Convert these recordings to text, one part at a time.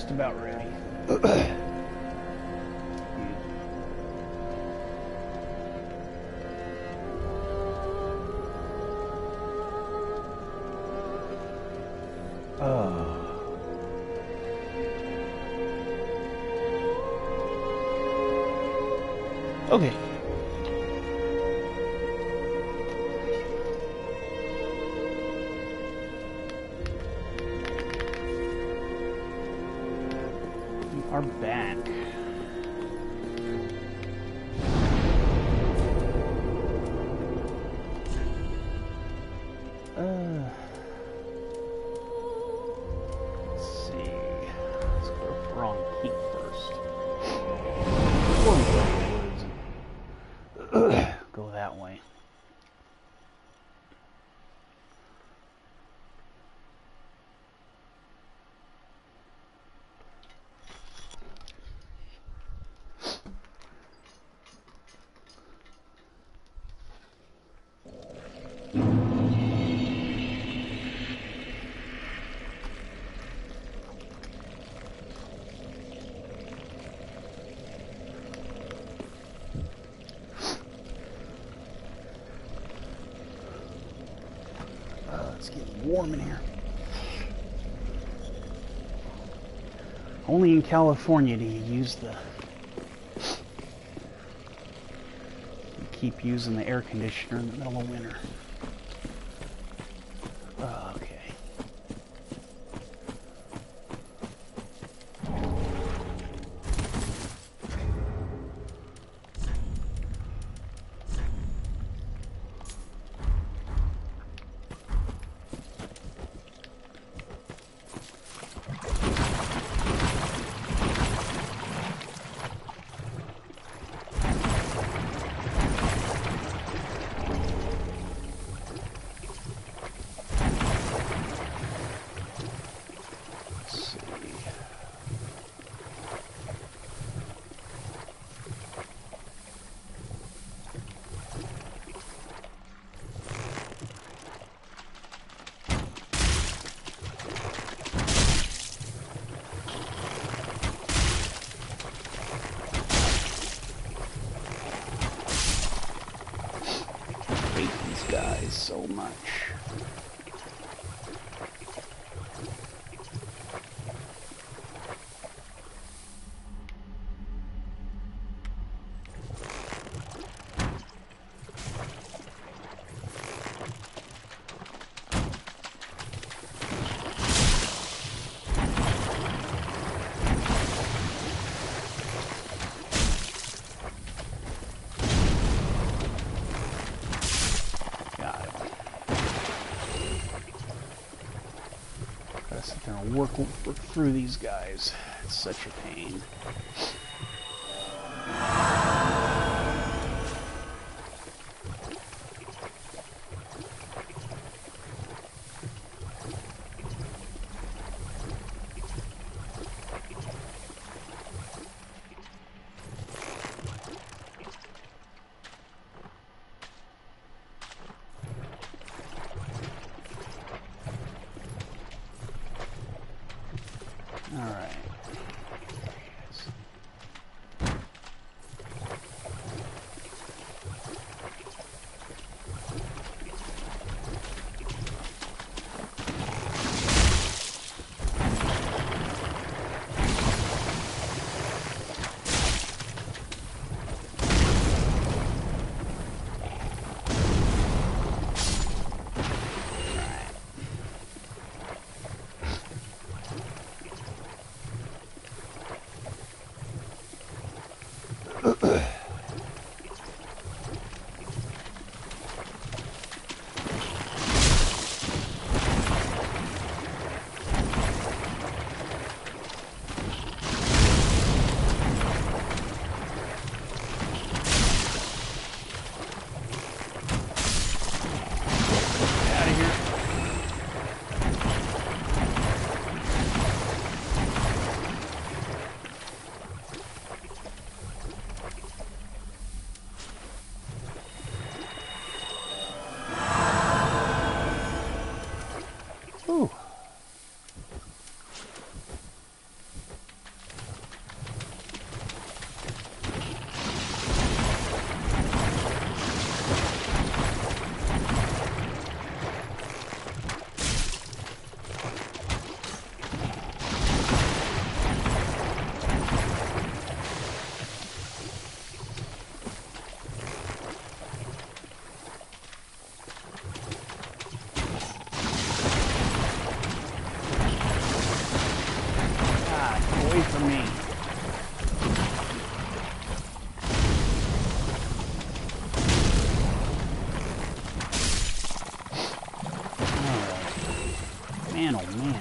just about ready. Okay. We are back. Let's see. Let's go to Wrong Peak first. Before we go to the woods. Go that way. It's getting warm in here. Only in California do you use the... You keep using the air conditioner in the middle of winter. Okay. Guys so much. Work through these guys. It's such a pain. All right. for me. Alright. Man, oh man.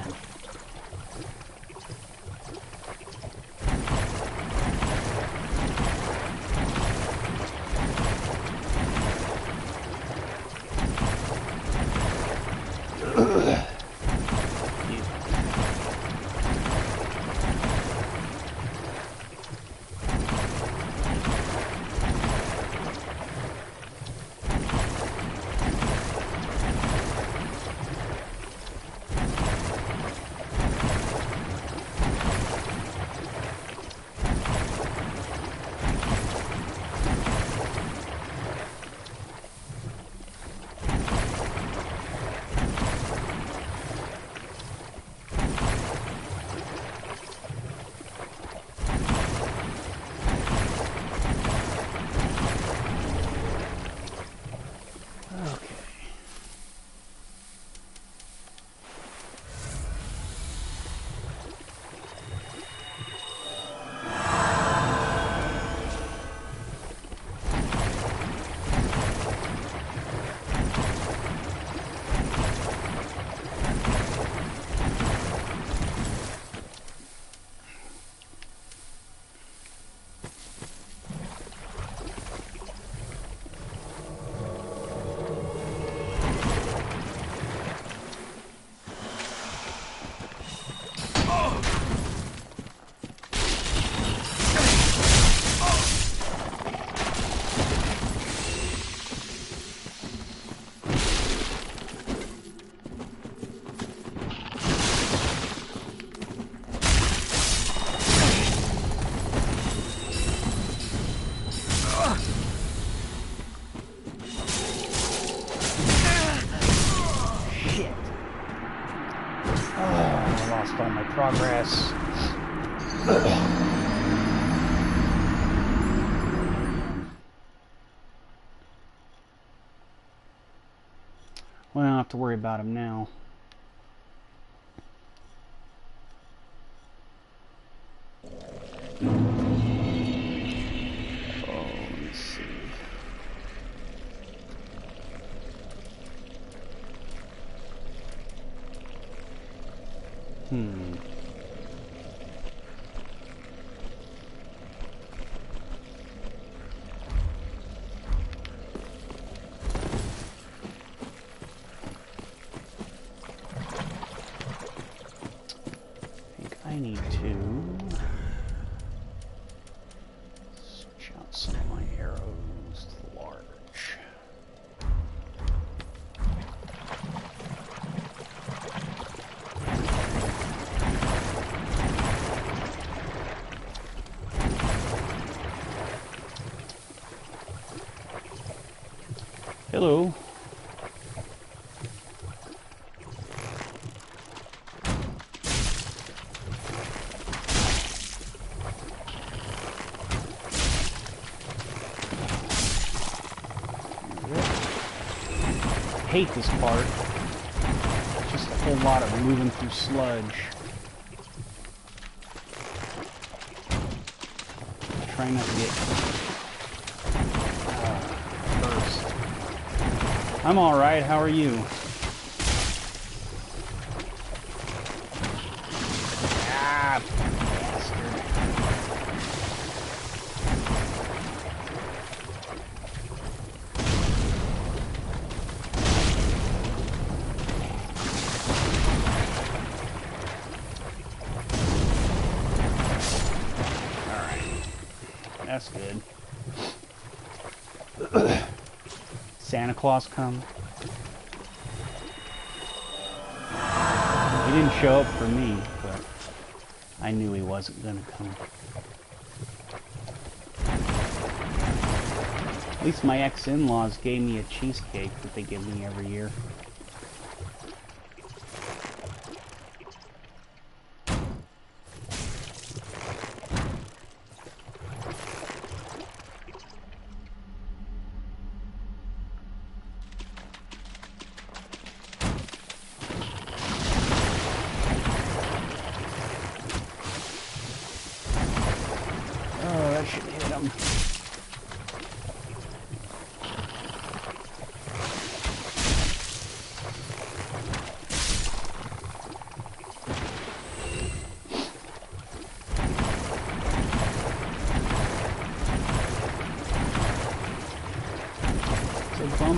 Progress. Well, I don't have to worry about him now. Oh, let me see. I need to switch out some of my arrows to large. Hello. I hate this part. It's just a whole lot of moving through sludge. Trying not to get burst. I'm alright, how are you? Ah, bastard. That's good. Santa Claus come? He didn't show up for me, but I knew he wasn't gonna come. At least my ex-in-laws gave me a cheesecake that they give me every year.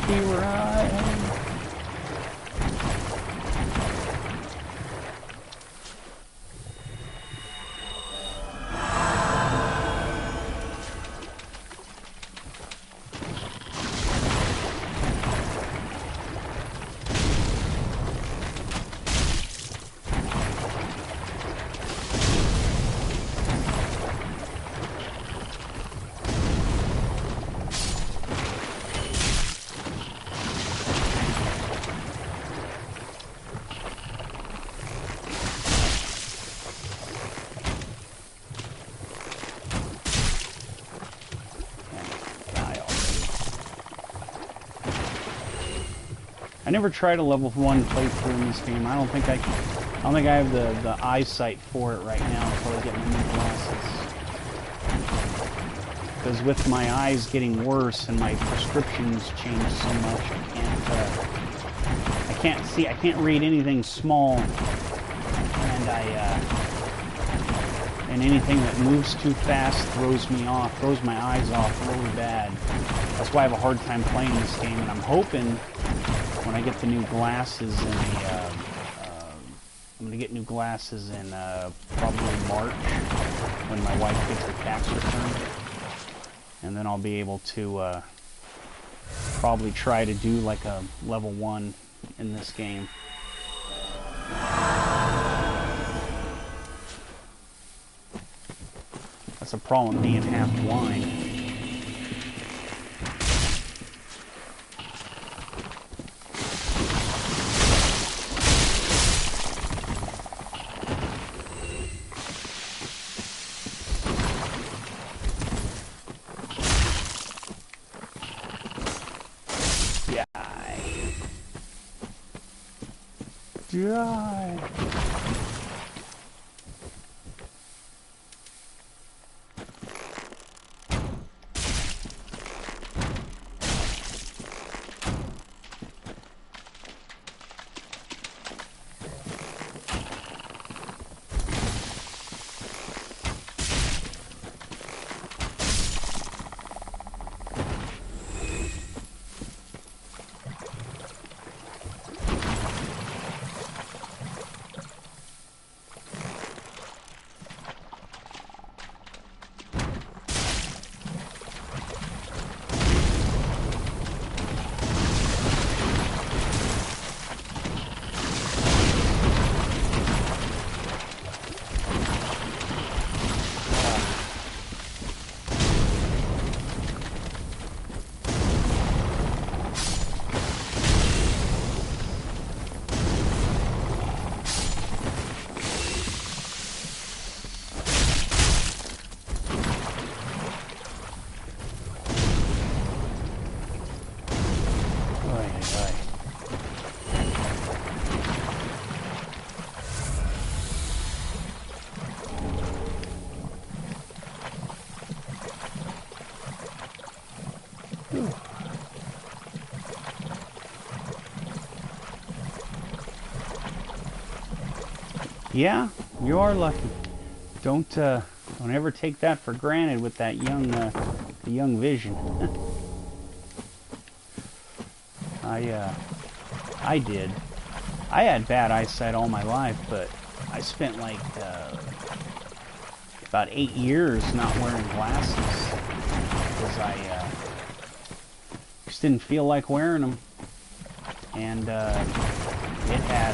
bumpy ride. I never tried a level 1 playthrough in this game. I don't think I have the eyesight for it right now until I get my new glasses. Because with my eyes getting worse and my prescriptions changed so much, I can't read anything small, and anything that moves too fast throws me off, throws my eyes off really bad. That's why I have a hard time playing this game, and I'm hoping when I get the new glasses in I'm going to get new glasses in probably March, when my wife gets her tax return. And then I'll be able to probably try to do like a level 1 in this game. That's a problem with being half blind. Die. Yeah, you are lucky. Don't ever take that for granted with that young vision. I did. I had bad eyesight all my life, but I spent like about 8 years not wearing glasses because I just didn't feel like wearing them, and it had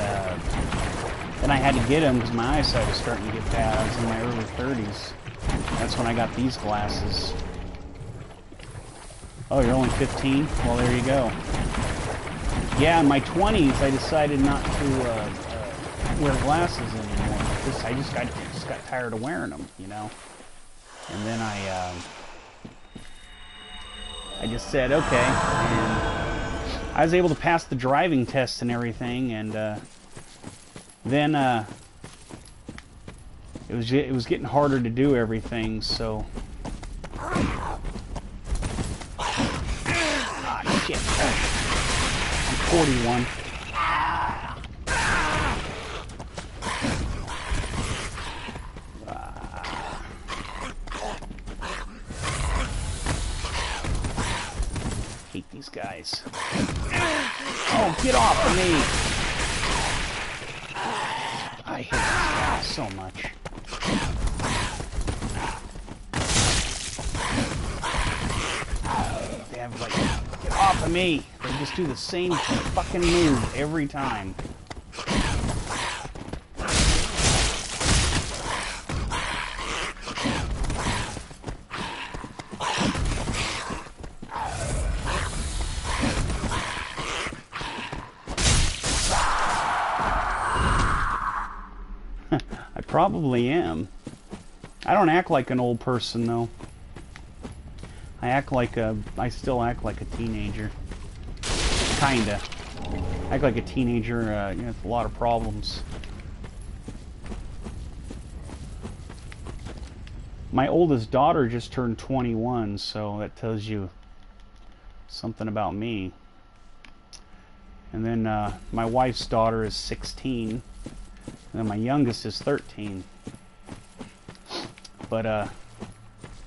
then I had to get them because my eyesight was starting to get bad. I was in my early 30s. That's when I got these glasses. Oh, you're only 15? Well, there you go. Yeah, in my 20s, I decided not to wear glasses anymore. I just got tired of wearing them, you know. And then I just said, okay. And I was able to pass the driving test and everything, and then it was getting harder to do everything, so shit. I'm 41. Hate these guys. Oh, get off of me! I hate these guys so much. They have, like, get off of me! They just do the same fucking move every time. I probably am. I don't act like an old person, though. I still act like a teenager. Kinda. Act like a teenager, you know, with a lot of problems. My oldest daughter just turned 21, so that tells you something about me. And then my wife's daughter is 16, and then my youngest is 13. But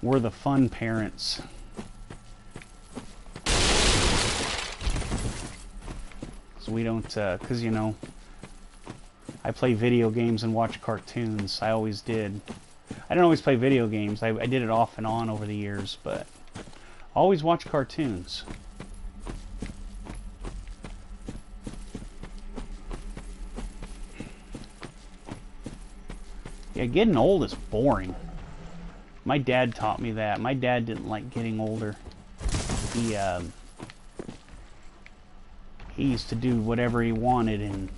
we're the fun parents. So we don't, because, you know, I play video games and watch cartoons. I always did. I didn't always play video games. I did it off and on over the years, but I always watch cartoons. Yeah, getting old is boring. My dad taught me that. My dad didn't like getting older. He used to do whatever he wanted, and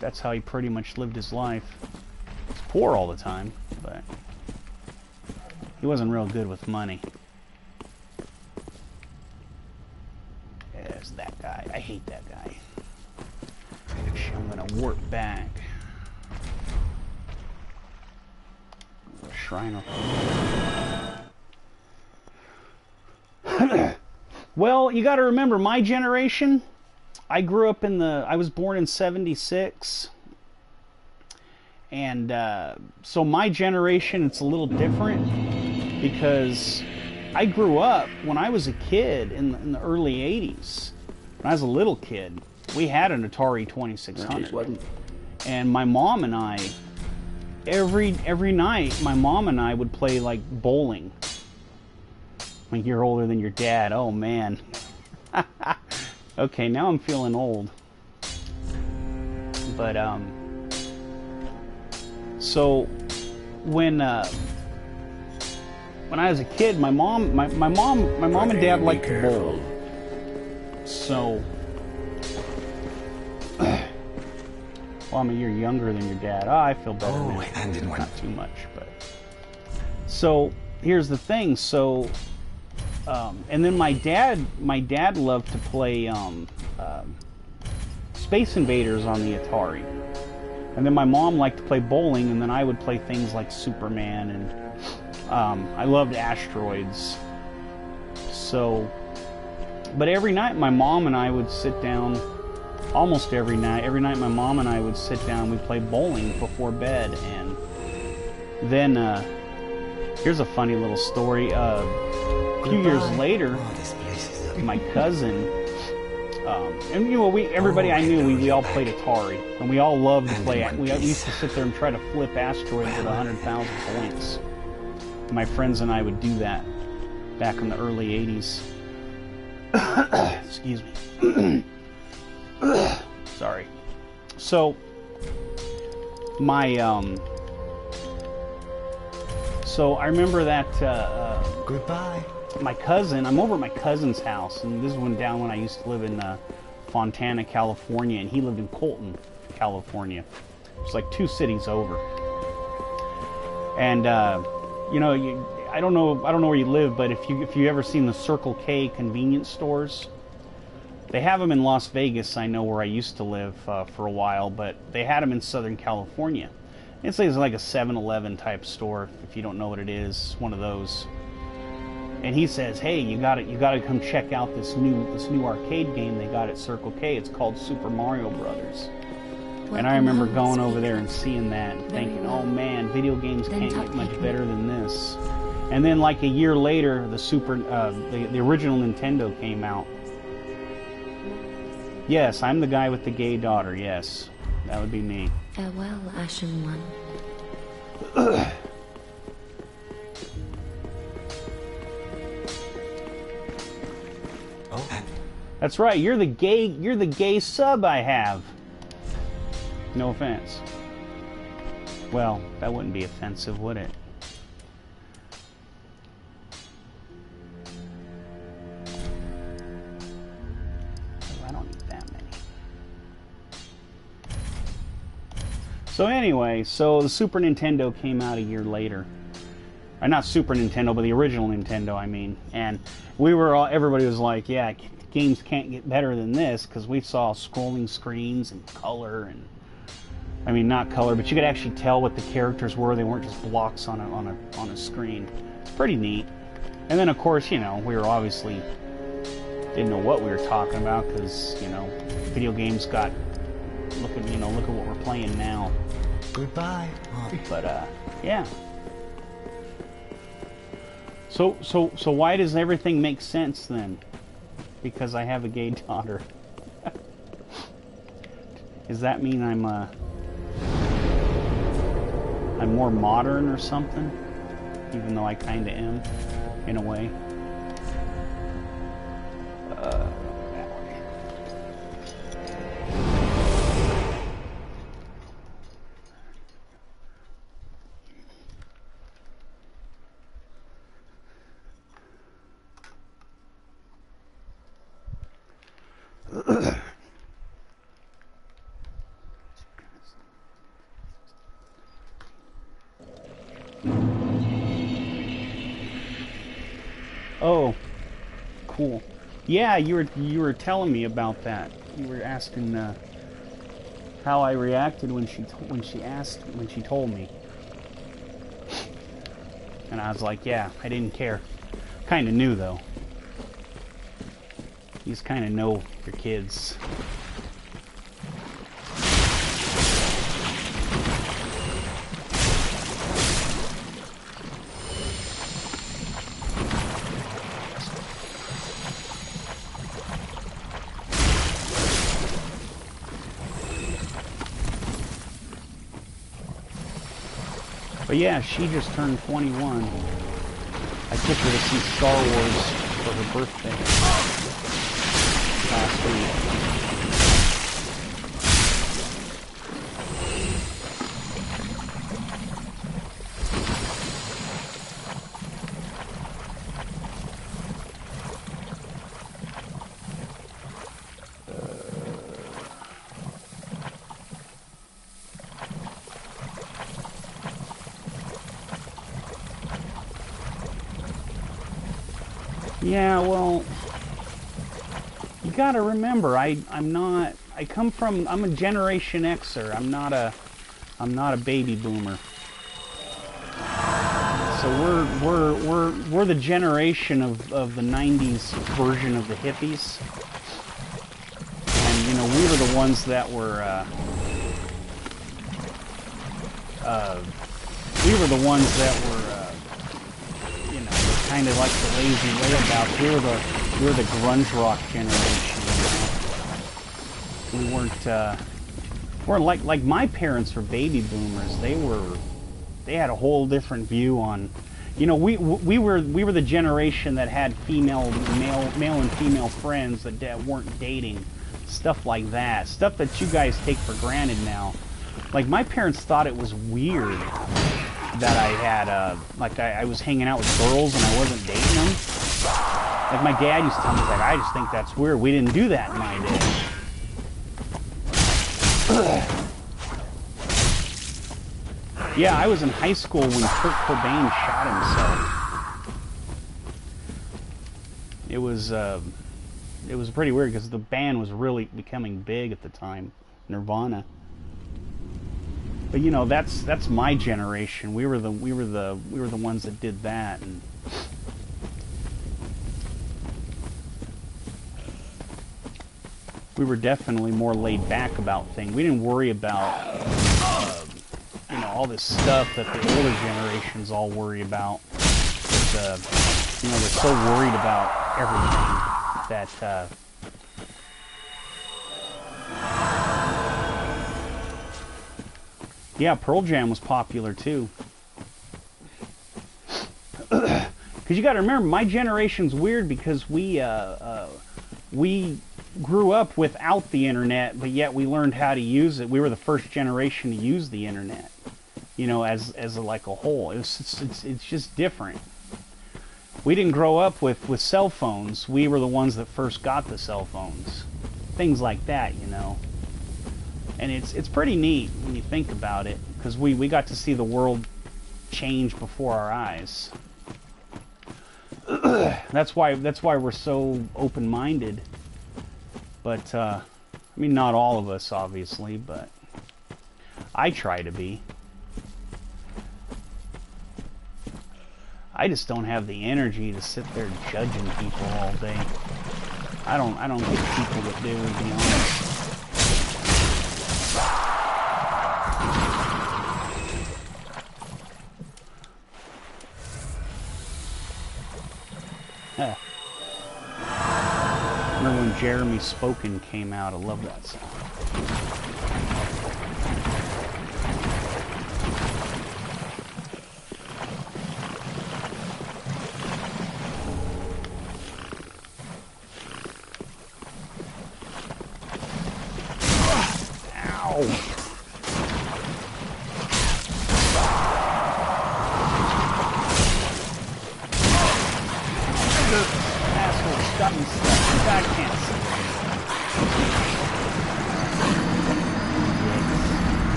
that's how he pretty much lived his life. He was poor all the time, but he wasn't real good with money. There's that guy. I hate that guy. Actually, I'm gonna warp back. Shrine up there. Well, you got to remember, my generation, I grew up in I was born in '76, and so my generation, it's a little different, because I grew up when I was a kid in the early '80s. When I was a little kid, we had an Atari 2600, and my mom and I, every night, my mom and I would play, like, bowling. Like, you're older than your dad. Oh, man. Okay, now I'm feeling old. But, so, when I was a kid, my mom and dad liked to bowl. So, well, I'm a year younger than your dad. Oh, I feel better now. And not too much, but... So, here's the thing. So, and then my dad loved to play Space Invaders on the Atari. And then my mom liked to play bowling, and then I would play things like Superman, and I loved asteroids. So, but every night my mom and I would sit down, almost every night my mom and I would sit down, we'd play bowling before bed. And then here's a funny little story. A few years later, my cousin, and you know, everybody I knew, we all played Atari, and we all loved to play. We used to sit there and try to flip asteroids at 100,000 points. My friends and I would do that back in the early '80s. Excuse me. Sorry. So my so I remember that goodbye. My cousin, I'm over at my cousin's house, and this is when I used to live in Fontana, California, and he lived in Colton, California. It's like 2 cities over. And you know, I don't know where you live, but if you ever seen the Circle K convenience stores, they have them in Las Vegas. I know where I used to live for a while, but they had them in Southern California. It's like a 7-Eleven type store. If you don't know what it is, one of those. And he says, "Hey, you got to come check out this new arcade game they got at Circle K. It's called Super Mario Brothers." And I remember going over there and seeing that and thinking, "Oh man, video games can't get much better than this." And then like a year later, the original Nintendo came out, Yes, I'm the guy with the gay daughter, yes. That would be me. Farewell, Ashen One. Oh. That's right, you're the gay sub I have. No offense. Well, that wouldn't be offensive, would it? Oh, I don't need that many. So anyway, so the Super Nintendo came out a year later. Not Super Nintendo, but the original Nintendo, I mean. And we were all, everybody was like, yeah, games can't get better than this, because we saw scrolling screens and color, and I mean, not color, but you could actually tell what the characters were. They weren't just blocks on a screen. It's pretty neat. And then, of course, you know, we were obviously didn't know what we were talking about, because, you know, video games got, look at what we're playing now. Goodbye, Mom. But yeah. So why does everything make sense then? Because I have a gay daughter. Does that mean I'm more modern or something? Even though I kind of am, in a way. Oh, cool. Yeah, you were telling me about that. You were asking how I reacted when she told me, and I was like, yeah, I didn't care. Kind of knew though. You just kind of know your kids. But yeah, she just turned 21. I took her to see Star Wars for her birthday last week. Yeah, well, you gotta remember, I'm a Generation Xer. I'm not a baby boomer. So we're the generation of the 90s version of the hippies. And, you know, we were the ones that were, you know, kind of like the lazy layabouts. We were the grunge rock generation. You know? We weren't like my parents were baby boomers. They had a whole different view on, you know, we were the generation that had male and female friends that weren't dating, stuff like that, stuff that you guys take for granted now. Like, my parents thought it was weird that I had, I was hanging out with girls and I wasn't dating them. Like, my dad used to tell me, like, I just think that's weird. We didn't do that in my day. Yeah, I was in high school when Kurt Cobain shot himself. It was pretty weird because the band was really becoming big at the time, Nirvana. But you know, that's my generation. We were the ones that did that, and we were definitely more laid back about things. We didn't worry about you know, all this stuff that the older generations all worry about. But, you know, they're so worried about everything that Yeah, Pearl Jam was popular too. Because you got to remember, my generation's weird because we grew up without the internet, but yet we learned how to use it. We were the first generation to use the internet, you know, as like a whole. It's just different. We didn't grow up with cell phones. We were the ones that first got the cell phones. Things like that, you know. And it's pretty neat when you think about it, because we got to see the world change before our eyes. That's why we're so open-minded. But I mean, not all of us, obviously, but I try to be. I just don't have the energy to sit there judging people all day. I don't get people that do, to be honest. Remember when Jeremy Spoken came out? I love that song. Ow! Asshole, stop me stuck. God can't see.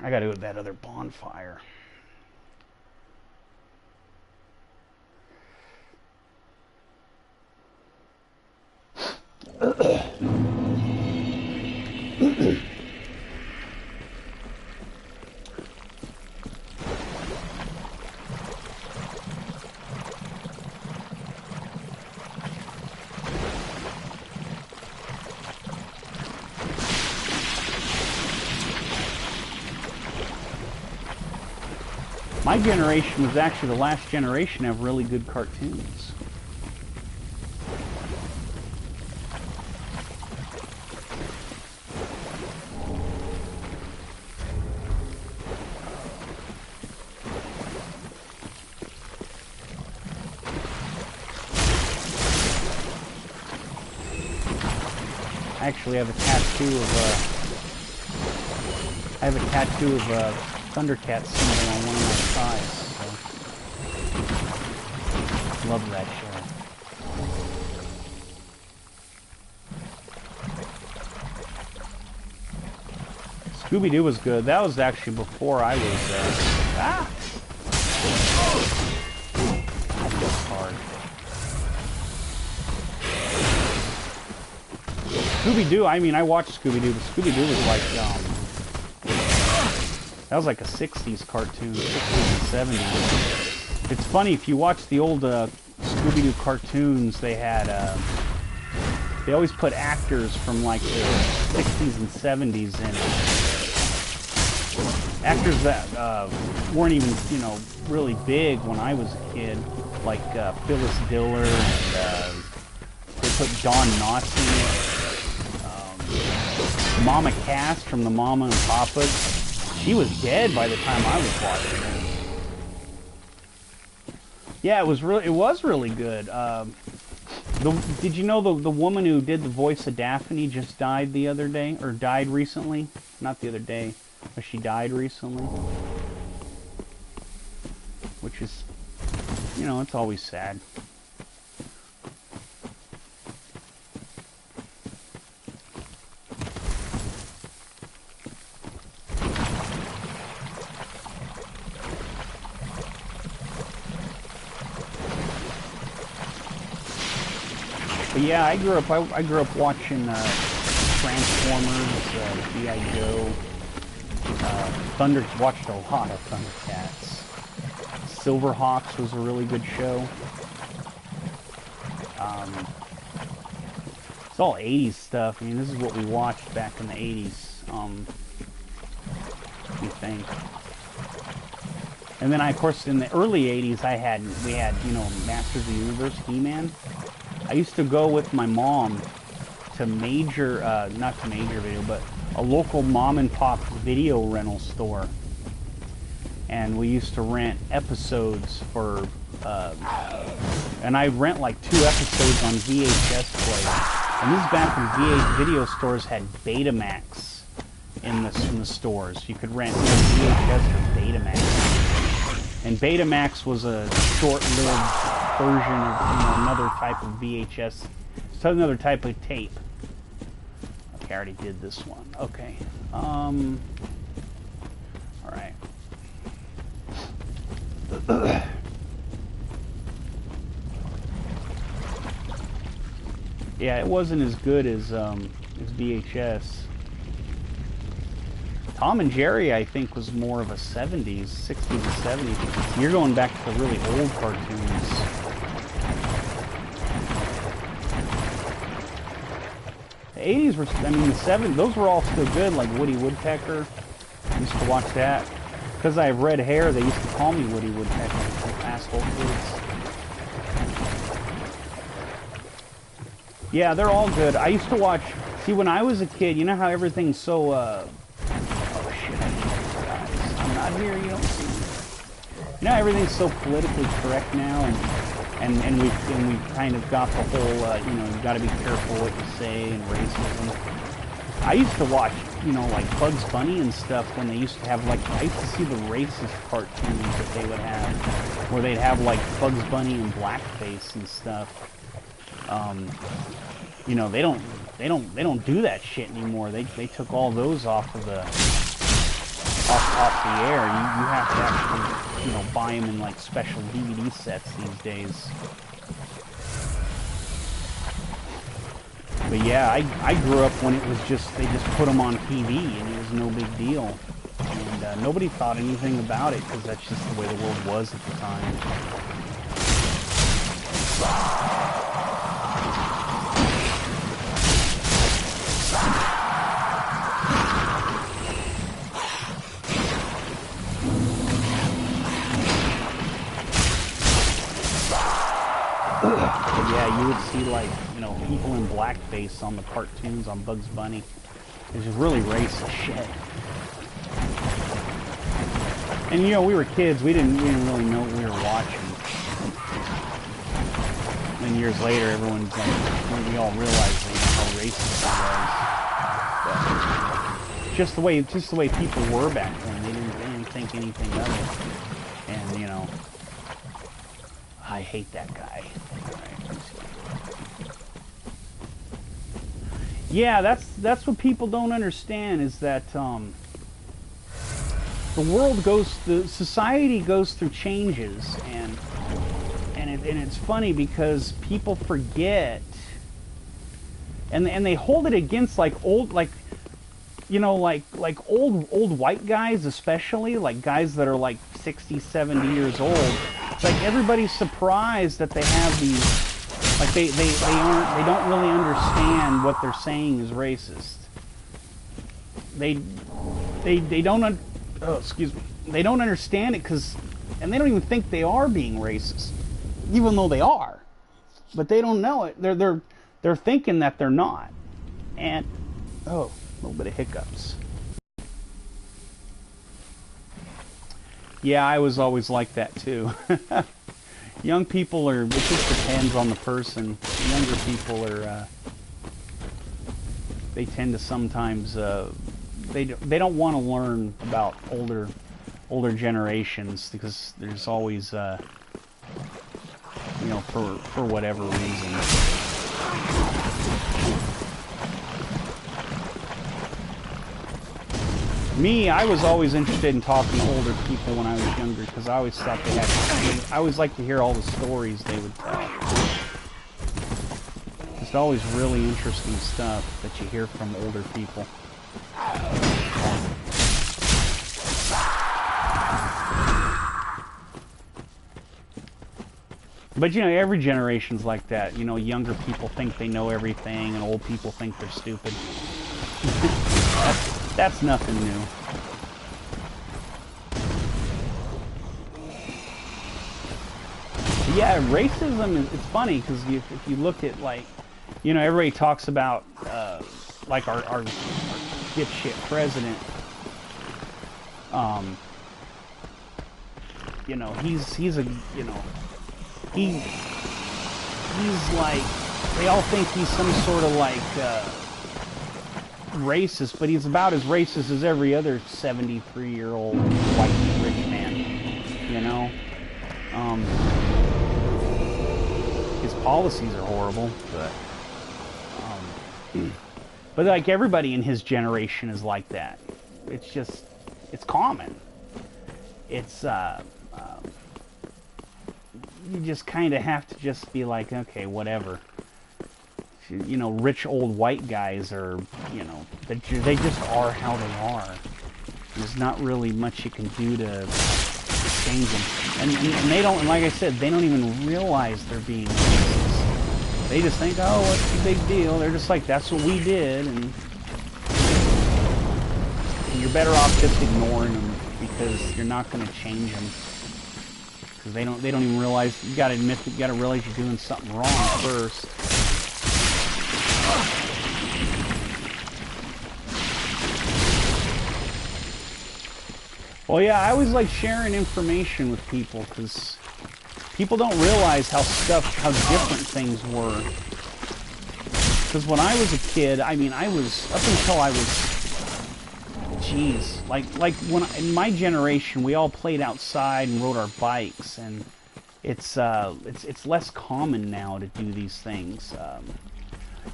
I gotta go to that other bonfire. My generation was actually the last generation to have really good cartoons. I actually have a tattoo of Thundercat symbol on one of my thighs. So. Love that show. Scooby-Doo was good. That was actually before I was that was hard. Scooby-Doo, I mean, I watched Scooby-Doo, but Scooby-Doo was like, that was like a 60s cartoon, 60s and 70s. It's funny, if you watch the old Scooby-Doo cartoons, they had, they always put actors from like the 60s and 70s in it. Actors that weren't even, you know, really big when I was a kid, like Phyllis Diller, and they put Don Knotts in it. Mama Cass from the Mama and Papas. She was dead by the time I was watching it. Yeah, it was really good. Did you know the woman who did the voice of Daphne just died the other day, or died recently? Not the other day, but she died recently. Which is, you know, it's always sad. But yeah, I grew up watching Transformers, G.I. Joe, watched a lot of Thundercats. Silverhawks was a really good show. It's all 80s stuff. I mean, this is what we watched back in the 80s. We think. And then, of course, in the early 80s, we had, you know, Masters of the Universe, He-Man. I used to go with my mom to not to Major Video, but a local mom and pop video rental store, and we used to rent episodes for, and I'd rent like 2 episodes on VHS player. And this is back when VH video stores had Betamax in the stores. You could rent VHS or Betamax. And Betamax was a short-lived version of another type of VHS, so another type of tape. Okay, I already did this one. Okay. All right. Yeah, it wasn't as good as VHS. Tom and Jerry, I think, was more of a 70s, 60s and 70s. You're going back to the really old cartoons. The 80s were, I mean, the 70s, those were all still good, like Woody Woodpecker. I used to watch that. Because I have red hair, they used to call me Woody Woodpecker. Asshole kids. Yeah, they're all good. I used to watch, see, when I was a kid, you know how everything's so, oh shit, I hate you guys. I'm not here, you don't see me. You know how everything's so politically correct now, and we kind of got the whole, you know, you gotta be careful what you say, and racism. I used to watch, you know, like Bugs Bunny and stuff when they used to have, like, I used to see the racist cartoons that they would have, where they'd have, like, Bugs Bunny in blackface and stuff. You know, they don't do that shit anymore. They took all those off of the off the air. You have to actually, you know, buy them in like special DVD sets these days. But yeah, I grew up when it was just, they just put them on TV and it was no big deal. And nobody thought anything about it because that's just the way the world was at the time. Yeah, you would see, like, you know, people in blackface on the cartoons on Bugs Bunny. It's just really racist shit. And you know, we were kids. We didn't really know what we were watching. And years later, everyone's like, when we all realized, you know, how racist it was. But just the way people were back then. They didn't think anything of it. And you know, I hate that guy. Yeah, that's what people don't understand, is that the world the society goes through changes, and it's funny because people forget, and they hold it against like old, like, you know, like old white guys, especially like guys that are like 60, 70 years old. It's like everybody's surprised that they have these. Like they don't really understand what they're saying is racist. They don't they don't understand it and they don't even think they are being racist, even though they are. But they don't know it. They're thinking that they're not. And oh, a little bit of hiccups. Yeah, I was always like that too. Young people it just depends on the person. Younger people are, they tend to sometimes, they don't want to learn about older generations because there's always, you know, for whatever reason. Me, I was always interested in talking to older people when I was younger because I always thought they had. I always liked to hear all the stories they would tell. It's always really interesting stuff that you hear from older people. But you know, every generation's like that. You know, younger people think they know everything, and old people think they're stupid. That's nothing new. Yeah, racism it's funny because if you look at, like, you know, everybody talks about like our dipshit president, you know, he's a, you know, he's like, they all think he's some sort of like racist, but he's about as racist as every other 73-year-old white rich man, you know. His policies are horrible, but like everybody in his generation is like that. It's just, it's common. It's you just kind of have to just be like, okay, whatever. You know, rich old white guys are, you know, they just are how they are. There's not really much you can do to change them. And they don't, like I said, they don't even realize they're being racist. They just think, oh, what's the big deal? They're just like, that's what we did, and you're better off just ignoring them, because you're not going to change them. Because they don't even realize, you got to admit, you got to realize you're doing something wrong first. Well, yeah, I always like sharing information with people, because people don't realize how different things were. Because when I was a kid, I mean, up until I was, geez, like when in my generation, we all played outside and rode our bikes, and it's less common now to do these things.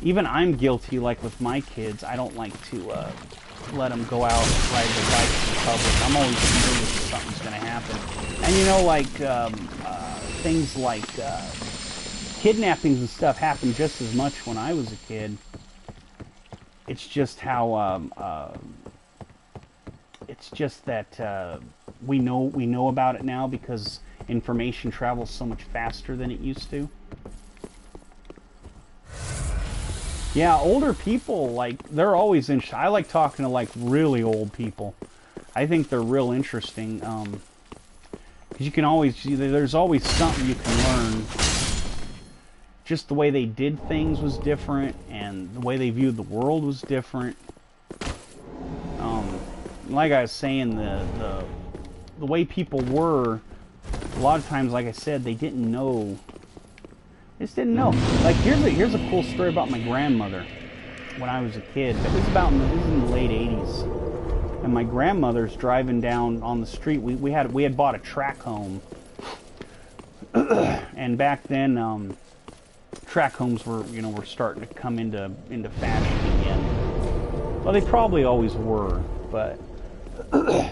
Even I'm guilty, like with my kids, I don't like to let them go out and ride their bikes in public. I'm always nervous that something's going to happen. And you know, like, things like kidnappings and stuff happened just as much when I was a kid. It's just how, it's just that we know about it now because information travels so much faster than it used to. Yeah, older people, like, they're always interesting. I like talking to, like, really old people. I think they're real interesting, because you can always, there's always something you can learn. Just the way they did things was different, and the way they viewed the world was different. Like I was saying, the way people were, a lot of times, like I said, they didn't know. I just didn't know. Like, here's a cool story about my grandmother when I was a kid. It was in the late 80s. And my grandmother's driving down on the street. We had bought a track home. And back then, track homes were starting to come into fashion again. Well, they probably always were, but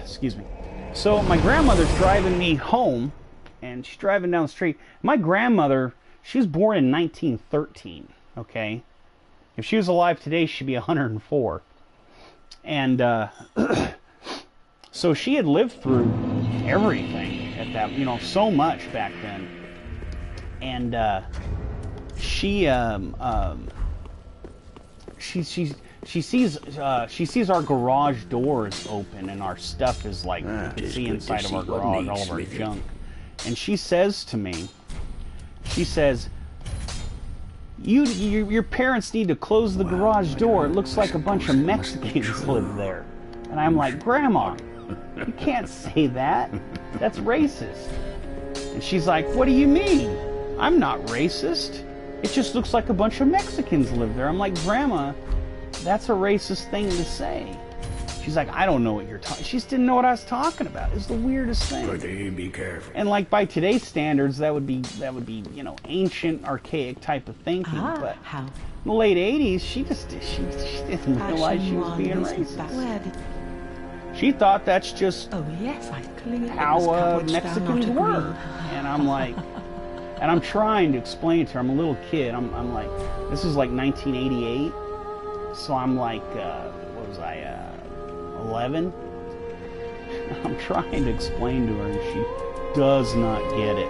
excuse me. So my grandmother's driving me home, and she's driving down the street. My grandmother, she was born in 1913, okay? If she was alive today, she'd be 104. And so she had lived through everything at that, so much back then. And she sees our garage doors open, and our stuff is like, you can see inside of our garage, all of our junk. And she says to me, she says, your parents need to close the garage door. It looks like a bunch of Mexicans live there. And I'm like, Grandma, you can't say that. That's racist. And she's like, what do you mean? I'm not racist. It just looks like a bunch of Mexicans live there. I'm like, Grandma, that's a racist thing to say. She's like, I don't know what you're talking. She just didn't know what I was talking about. It's the weirdest thing. But be careful. And like by today's standards, that would be ancient, archaic type of thinking. But how? in the late '80s, she didn't realize she was being racist. She thought that's just how Mexicans were. And I'm like, and I'm trying to explain to her. I'm a little kid. I'm like, this is like 1988. So I'm like, what was I? 11. I'm trying to explain to her, and she does not get it.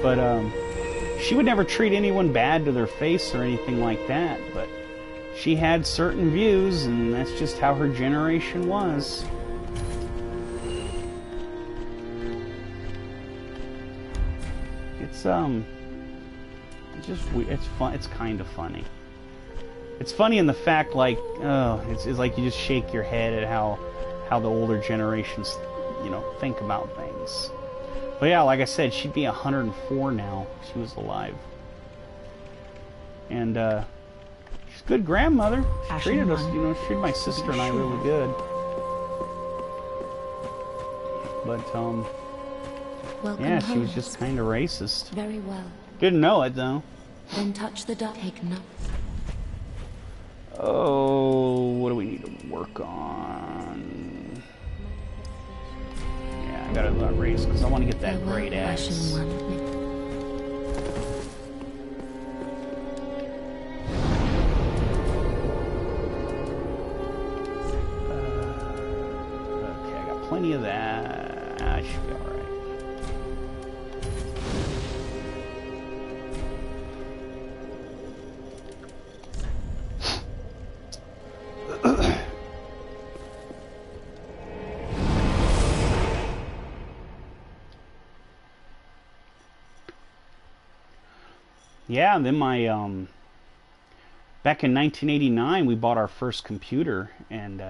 But she would never treat anyone bad to their face or anything like that. But she had certain views, and that's just how her generation was. It's just, it's fun. It's kind of funny. It's funny in the fact, like, it's like you just shake your head at how the older generations, you know, think about things. But yeah, like I said, she'd be 104 now if she was alive. And she's a good grandmother. She treated us, you know, she treated my sister and I really good. But yeah, she was just kind of racist. Very well. Didn't know it though. Then touch the duck. Take no. Oh, what do we need to work on? Yeah, I gotta race because I want to get that great axe. Okay, I got plenty of that. I should be alright. Yeah, and then my back in 1989 we bought our first computer, and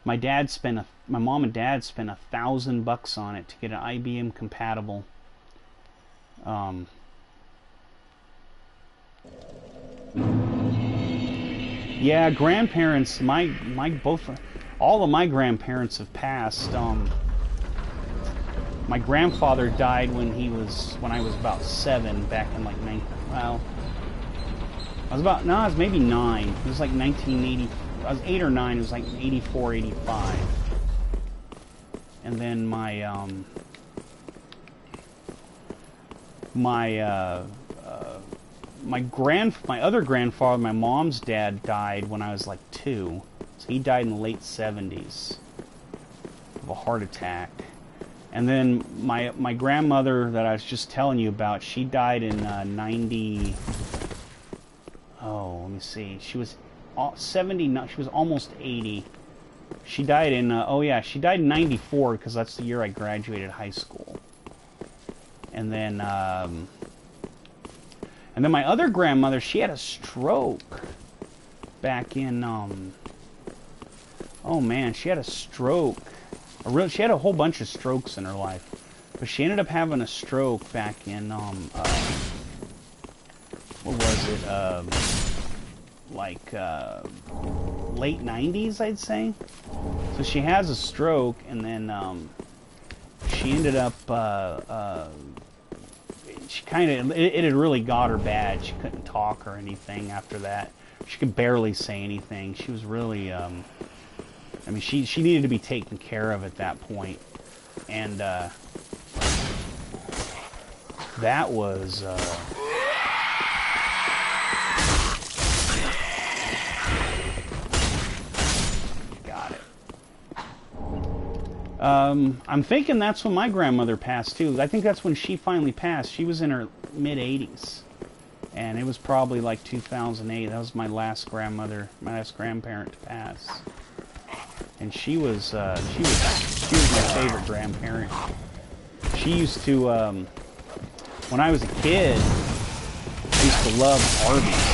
my mom and dad spent $1,000 on it to get an IBM compatible. Yeah, grandparents, all of my grandparents have passed. My grandfather died when I was about 7, back in like I was maybe 9. It was like 1980. I was 8 or 9. It was like 84, 85. And then my other grandfather, my mom's dad, died when I was like 2. So he died in the late 70s of a heart attack. And then my grandmother that I was just telling you about, she died in 90. Oh, let me see. She was 70. She was almost 80. She died in. She died in 94 because that's the year I graduated high school. And then my other grandmother, she had a stroke back in. Oh man, she had a stroke. She had a whole bunch of strokes in her life, but she ended up having a stroke back in what was it? Late 90s, I'd say. So she has a stroke, and then she ended up it had really got her bad. She couldn't talk or anything after that. She could barely say anything. She was really I mean, she needed to be taken care of at that point, and that was got it. I'm thinking that's when my grandmother passed too. I think that's when she finally passed. She was in her mid-80s, and it was probably like 2008. That was my last grandparent to pass. And she was my favorite grandparent. She used to, when I was a kid, I used to love Arby's,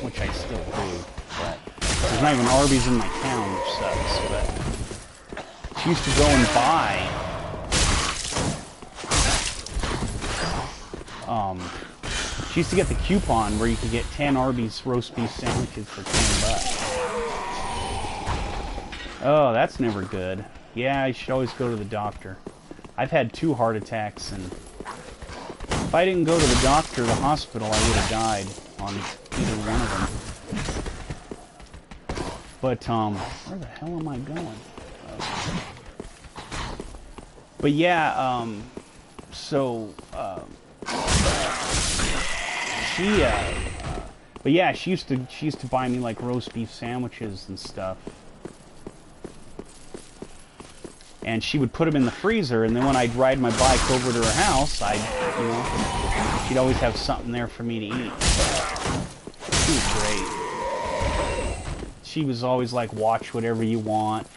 which I still do, but there's not even Arby's in my town, which sucks, but she used to go and buy, she used to get the coupon where you could get 10 Arby's roast beef sandwiches for $10. Oh, that's never good. Yeah, I should always go to the doctor. I've had 2 heart attacks, and if I didn't go to the doctor or the hospital, I would have died on either one of them. But, where the hell am I going? But yeah, she used to buy me like roast beef sandwiches and stuff. And she would put them in the freezer, and then when I'd ride my bike over to her house, she'd always have something there for me to eat. She was great. She was always like, watch whatever you want.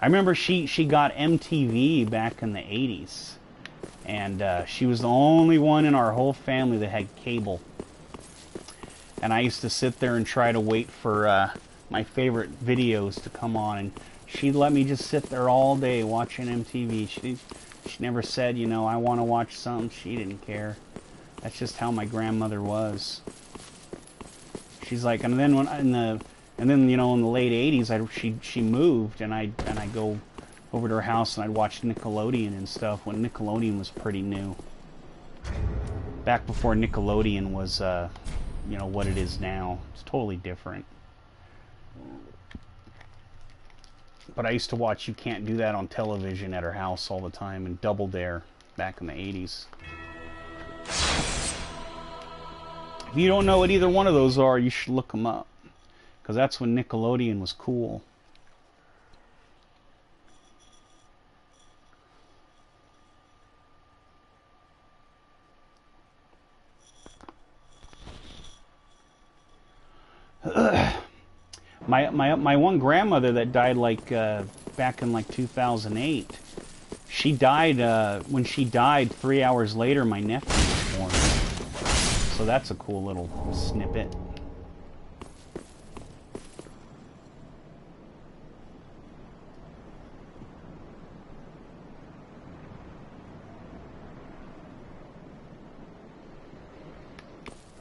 I remember she got MTV back in the 80s, and she was the only one in our whole family that had cable. And I used to sit there and try to wait for my favorite videos to come on, and she'd let me just sit there all day watching MTV. She never said, you know, I want to watch something. She didn't care. That's just how my grandmother was. She's like, and then you know, in the late '80s, she moved, and I'd go over to her house and I'd watch Nickelodeon and stuff when Nickelodeon was pretty new. Back before Nickelodeon was, you know, what it is now. It's totally different. But I used to watch You Can't Do That on television at her house all the time, and Double Dare back in the '80s. If you don't know what either one of those are, you should look them up, because that's when Nickelodeon was cool. My one grandmother that died like back in like 2008. She died when she died 3 hours later. My nephew was born. So that's a cool little snippet.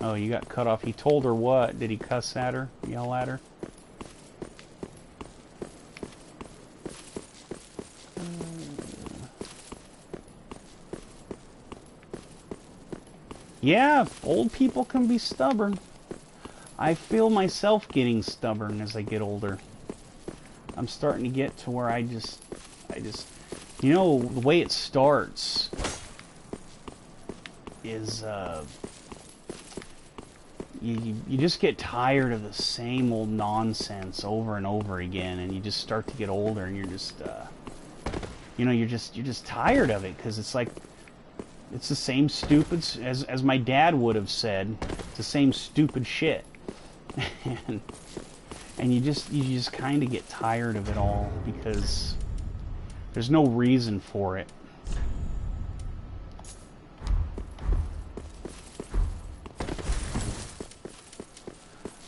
Oh, you got cut off. He told her what? Did he cuss at her? Yell at her? Yeah, old people can be stubborn. I feel myself getting stubborn as I get older. I'm starting to get to where I just, you know, the way it starts is, you just get tired of the same old nonsense over and over again, and you just start to get older, and you're just, you know, you're just tired of it, because it's like, it's the same stupid, as my dad would have said, it's the same stupid shit. and you just kind of get tired of it all, because there's no reason for it.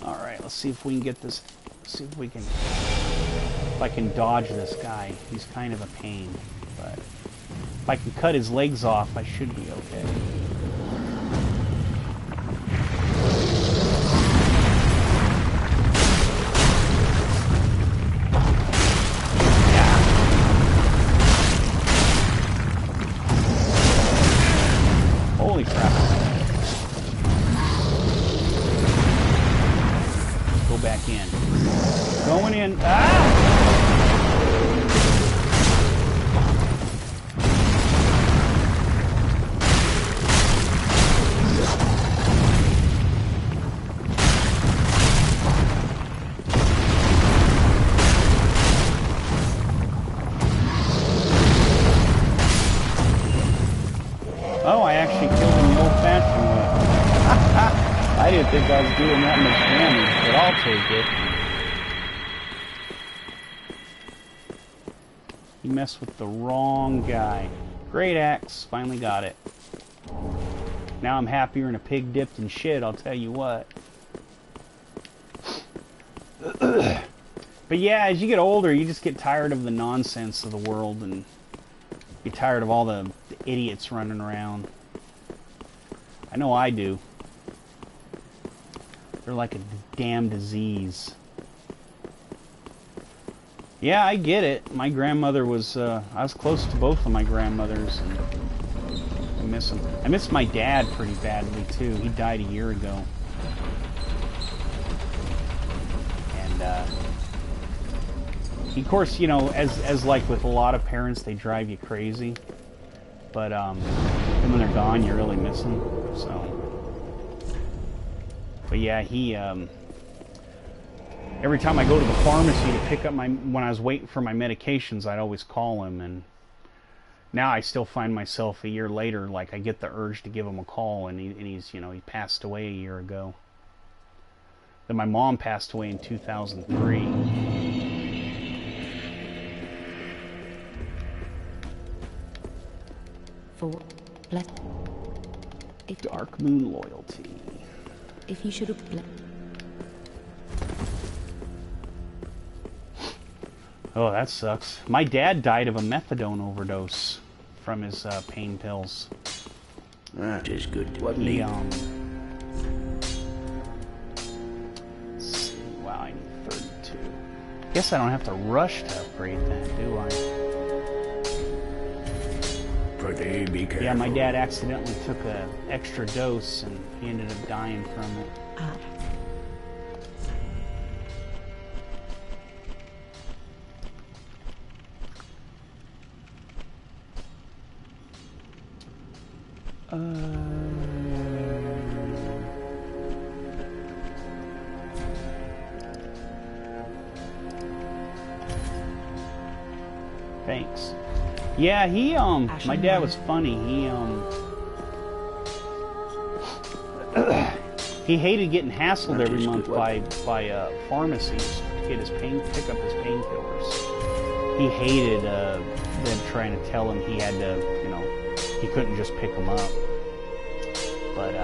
Alright, let's see if we can get this, see if we can, if I can dodge this guy. He's kind of a pain, but if I can cut his legs off, I should be okay. Yeah. Holy crap. Go back in. Going in. Ah! Oh, I actually killed him the old-fashioned way. I didn't think I was doing that much damage, but I'll take it. You messed with the wrong guy. Great axe, finally got it. Now I'm happier than a pig dipped in shit, I'll tell you what. But yeah, as you get older, you just get tired of the nonsense of the world, and get tired of all the idiots running around. I know I do. They're like a damn disease. Yeah, I get it. My grandmother was, I was close to both of my grandmothers, and I miss them. I miss my dad pretty badly, too. He died a year ago. And, of course, you know, as like with a lot of parents, they drive you crazy. But and when they're gone, you really miss them. So, but yeah, he. Every time I go to the pharmacy to pick up when I was waiting for my medications, I'd always call him. And now I still find myself a year later, like I get the urge to give him a call, and he's, you know, he passed away a year ago. Then my mom passed away in 2003. If Dark Moon loyalty. If you should have Oh, that sucks. My dad died of a methadone overdose from his pain pills. That is good to Let's me. see. Wow, I need 32. Guess I don't have to rush to upgrade that, do I? Pretty be careful. Yeah, my dad accidentally took an extra dose and he ended up dying from it. Thanks. Yeah, my dad was funny. He hated getting hassled every month by pharmacies to get pick up his painkillers. He hated them trying to tell him he had to, you know, he couldn't just pick them up. But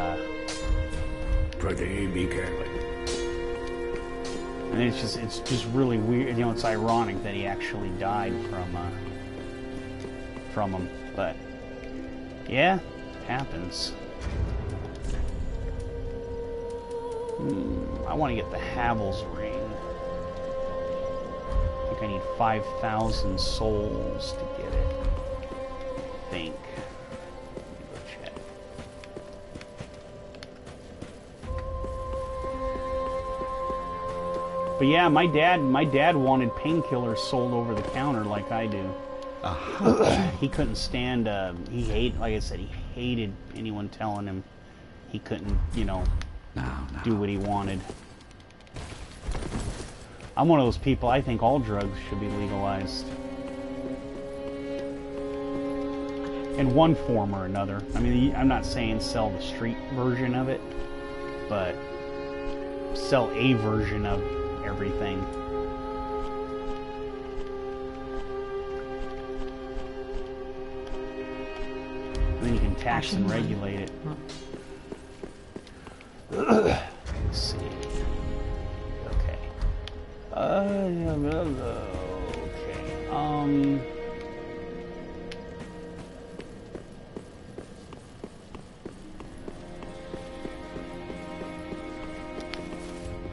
Pretty be careful. and it's just really weird. You know, it's ironic that he actually died from them. But yeah, it happens. I want to get the Havel's ring. I think I need 5,000 souls to get it. I think. Let me go check. But yeah, my dad wanted painkillers sold over the counter like I do. He couldn't stand. Like I said, he hated anyone telling him he couldn't, you know, do what he wanted. I'm one of those people. I think all drugs should be legalized in one form or another. I mean, I'm not saying sell the street version of it, but sell a version of everything. And then you can tax and regulate it. Let's see. Okay. Okay.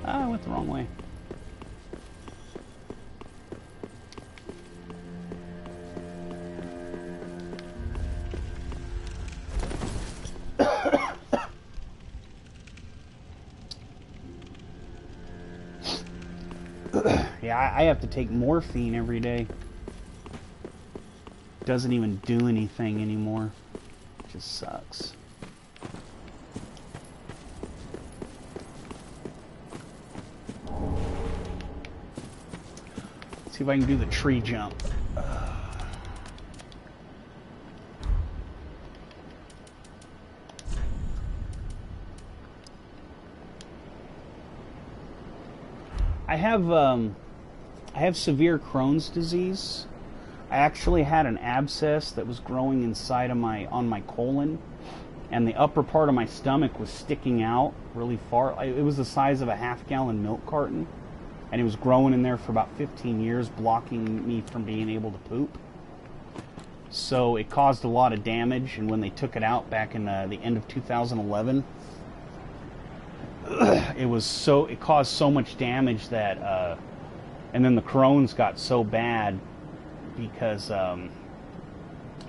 I went the wrong way. Yeah, I have to take morphine every day. Doesn't even do anything anymore. Just sucks. Let's see if I can do the tree jump. I have severe Crohn's disease. I actually had an abscess that was growing inside of on my colon, and the upper part of my stomach was sticking out really far. It was the size of a half-gallon milk carton, and it was growing in there for about 15 years, blocking me from being able to poop. So it caused a lot of damage, and when they took it out back in the end of 2011, it caused so much damage that and then the Crohn's got so bad because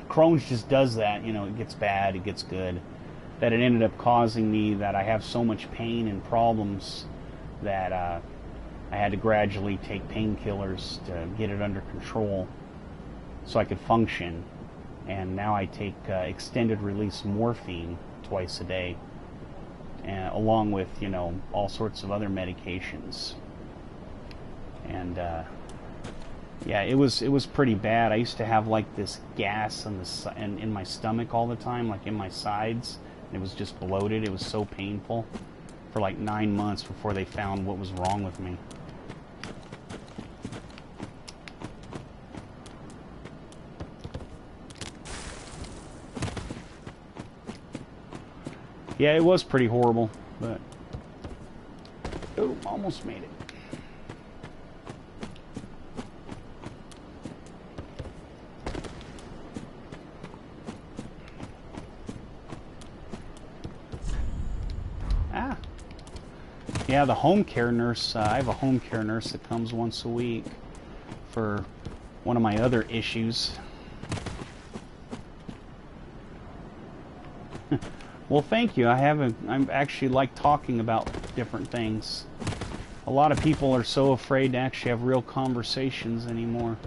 Crohn's just does that, you know, it gets bad, it gets good, that it ended up causing me that I have so much pain and problems that I had to gradually take painkillers to get it under control so I could function. And now I take extended release morphine twice a day, along with, you know, all sorts of other medications. And yeah, it was pretty bad. I used to have like this gas in my stomach all the time, like in my sides. And it was just bloated. It was so painful for like 9 months before they found what was wrong with me. Yeah, it was pretty horrible, but oh, almost made it. Yeah, the home care nurse, I have a home care nurse that comes once a week for one of my other issues. Well, thank you. I actually like talking about different things. A lot of people are so afraid to actually have real conversations anymore.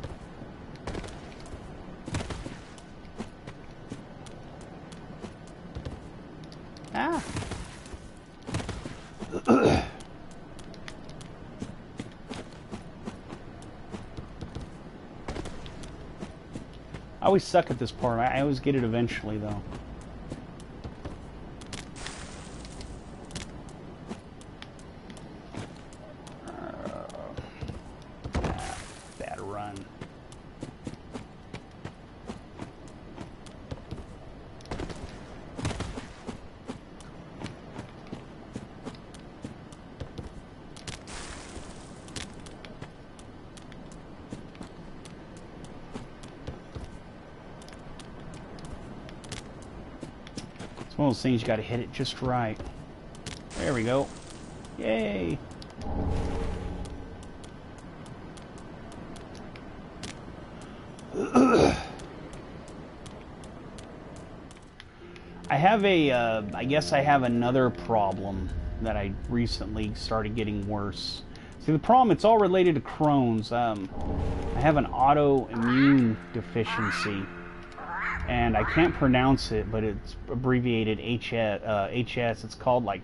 Ah. I always suck at this part. I always get it eventually, though. Bad run. It's one of those things you got to hit it just right. There we go. Yay! I have I guess I have another problem that I recently started getting worse. See, the problem, it's all related to Crohn's. I have an autoimmune deficiency, and I can't pronounce it, but it's abbreviated HS. It's called like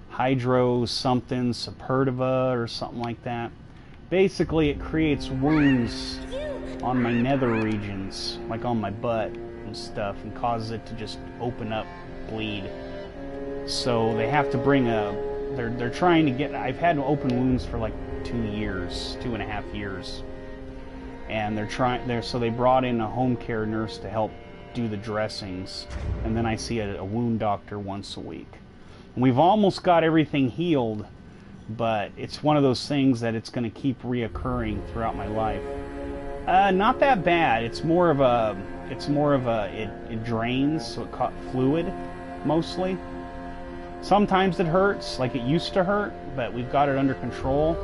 hydro something sapertiva or something like that. Basically, it creates wounds on my nether regions, like on my butt and stuff, and causes it to just open up, bleed. So they have to bring they're trying to get, I've had open wounds for like 2.5 years, and so they brought in a home care nurse to help do the dressings, and then I see a wound doctor once a week. And we've almost got everything healed, but it's one of those things that it's going to keep reoccurring throughout my life. Not that bad. It drains, so it caught fluid mostly. Sometimes it hurts, like it used to hurt, but we've got it under control,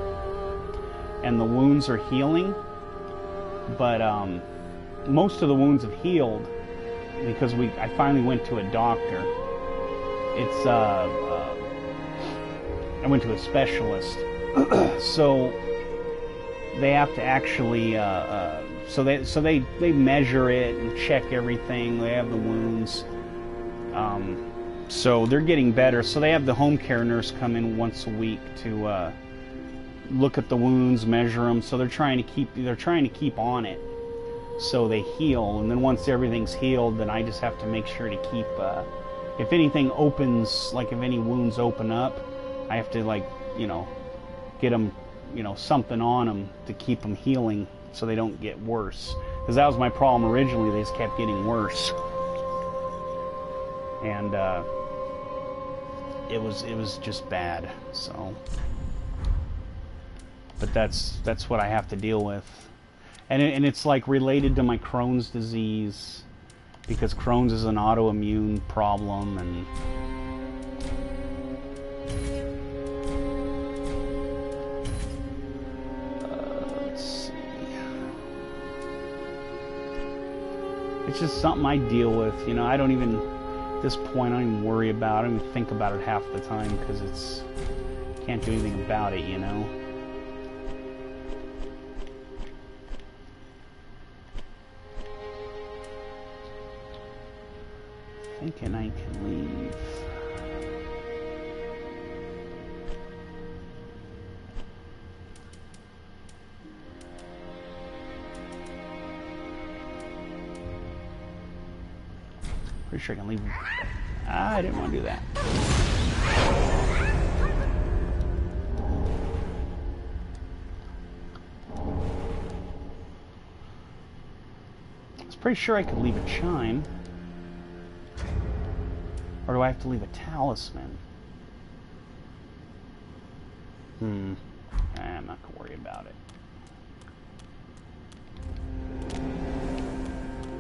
and the wounds are healing. But most of the wounds have healed because I finally went to a doctor. I went to a specialist, so they have to actually so they measure it and check everything. They have the wounds, so they're getting better. So they have the home care nurse come in once a week to look at the wounds, measure them. So they're trying to keep on it so they heal. And then once everything's healed, then I just have to make sure to keep if anything opens, like if any wounds open up, I have to, like, get them, something on them to keep them healing so they don't get worse. Because that was my problem originally. They just kept getting worse. And it was just bad. So, but that's what I have to deal with. And it's like related to my Crohn's disease, because Crohn's is an autoimmune problem, and let's see. It's just something I deal with, I don't even, at this point, I don't even worry about it. I don't even think about it half the time, because can't do anything about it, Thinking I can leave. Pretty sure I can leave. I didn't want to do that. I was pretty sure I could leave a chime. Or do I have to leave a talisman? I'm not gonna worry about it.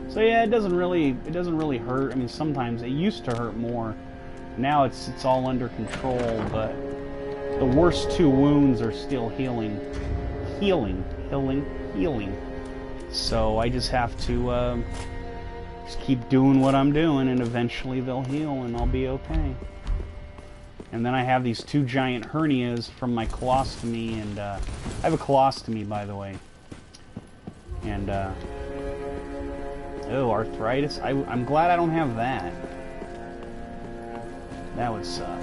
So yeah, it doesn't really hurt. I mean, sometimes it used to hurt more. Now it's all under control, but the worst two wounds are still healing. Healing. So I just have to just keep doing what I'm doing, and eventually they'll heal and I'll be okay. And then I have these two giant hernias from my colostomy, and I have a colostomy, by the way. And oh, arthritis. I'm glad I don't have that. That would suck.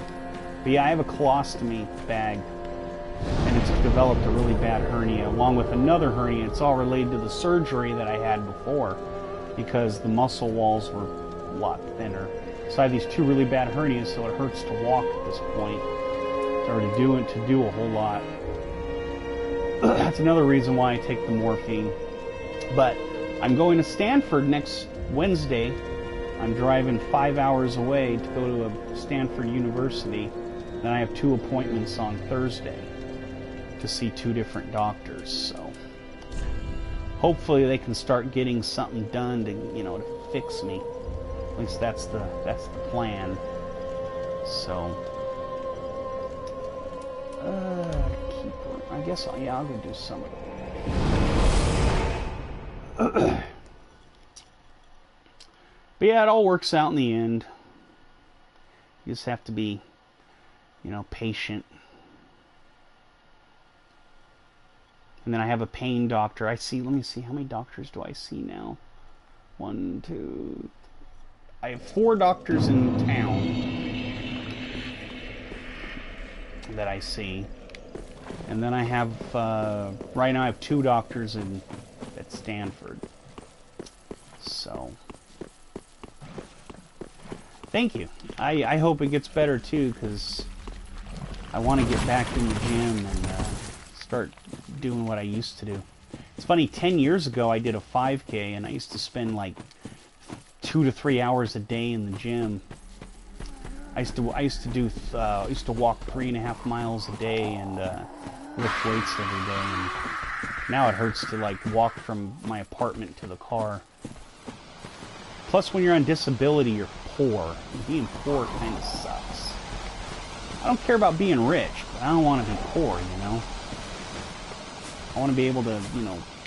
But yeah, I have a colostomy bag, and it's developed a really bad hernia, along with another hernia. It's all related to the surgery that I had before, because the muscle walls were a lot thinner. So I have these two really bad hernias, so it hurts to walk at this point, or to do a whole lot. That's another reason why I take the morphine. But I'm going to Stanford next Wednesday. I'm driving 5 hours away to go to a Stanford University. Then I have 2 appointments on Thursday to see 2 different doctors. So hopefully they can start getting something done to, to fix me. At least that's the plan. So I guess I'll go do some of it. But yeah, it all works out in the end. You just have to be, patient. And then I have a pain doctor. Let me see, how many doctors do I see now? 1, 2... I have 4 doctors in town that I see. And then I have, right now I have 2 doctors at Stanford. So, thank you. I hope it gets better too, because I want to get back in the gym and start doing what I used to do. It's funny, 10 years ago I did a 5K, and I used to spend like 2 to 3 hours a day in the gym. I used to walk 3.5 miles a day and lift weights every day. And now it hurts to like walk from my apartment to the car. Plus, when you're on disability, you're poor. And being poor kind of sucks. I don't care about being rich, but I don't want to be poor. I want to be able to,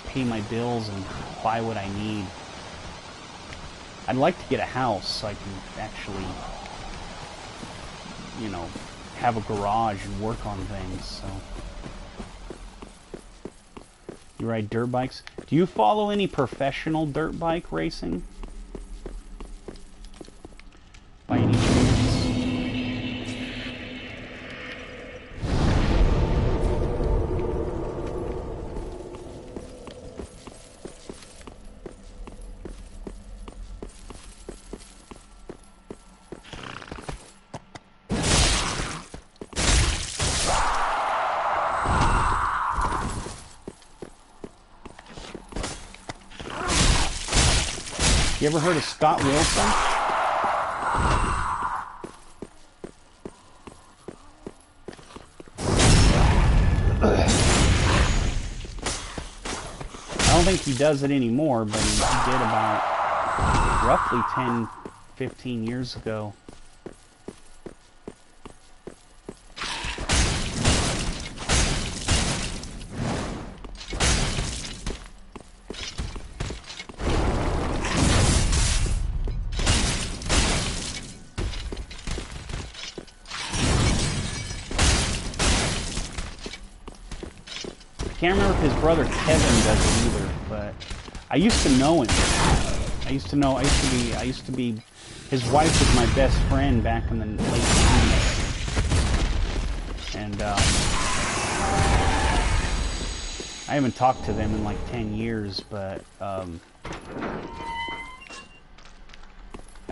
pay my bills and buy what I need. I'd like to get a house so I can actually, have a garage and work on things. So, you ride dirt bikes? Do you follow any professional dirt bike racing? By any chance? You ever heard of Scott Wilson? I don't think he does it anymore, but he did about roughly 10, 15 years ago. I can't remember if his brother Kevin does it either, but I used to know him. His wife was my best friend back in the late 90s. And I haven't talked to them in like 10 years, but I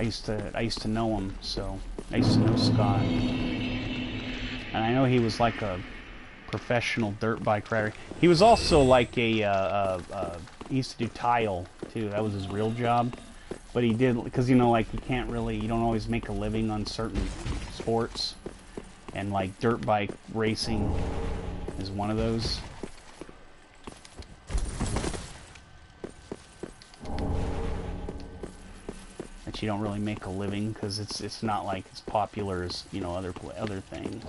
used to know him, so I used to know Scott. And I know he was like a professional dirt bike rider. He was also like he used to do tile too. That was his real job. But he did, because you don't always make a living on certain sports, and like dirt bike racing is one of those. That you don't really make a living, because it's not like as popular as other things.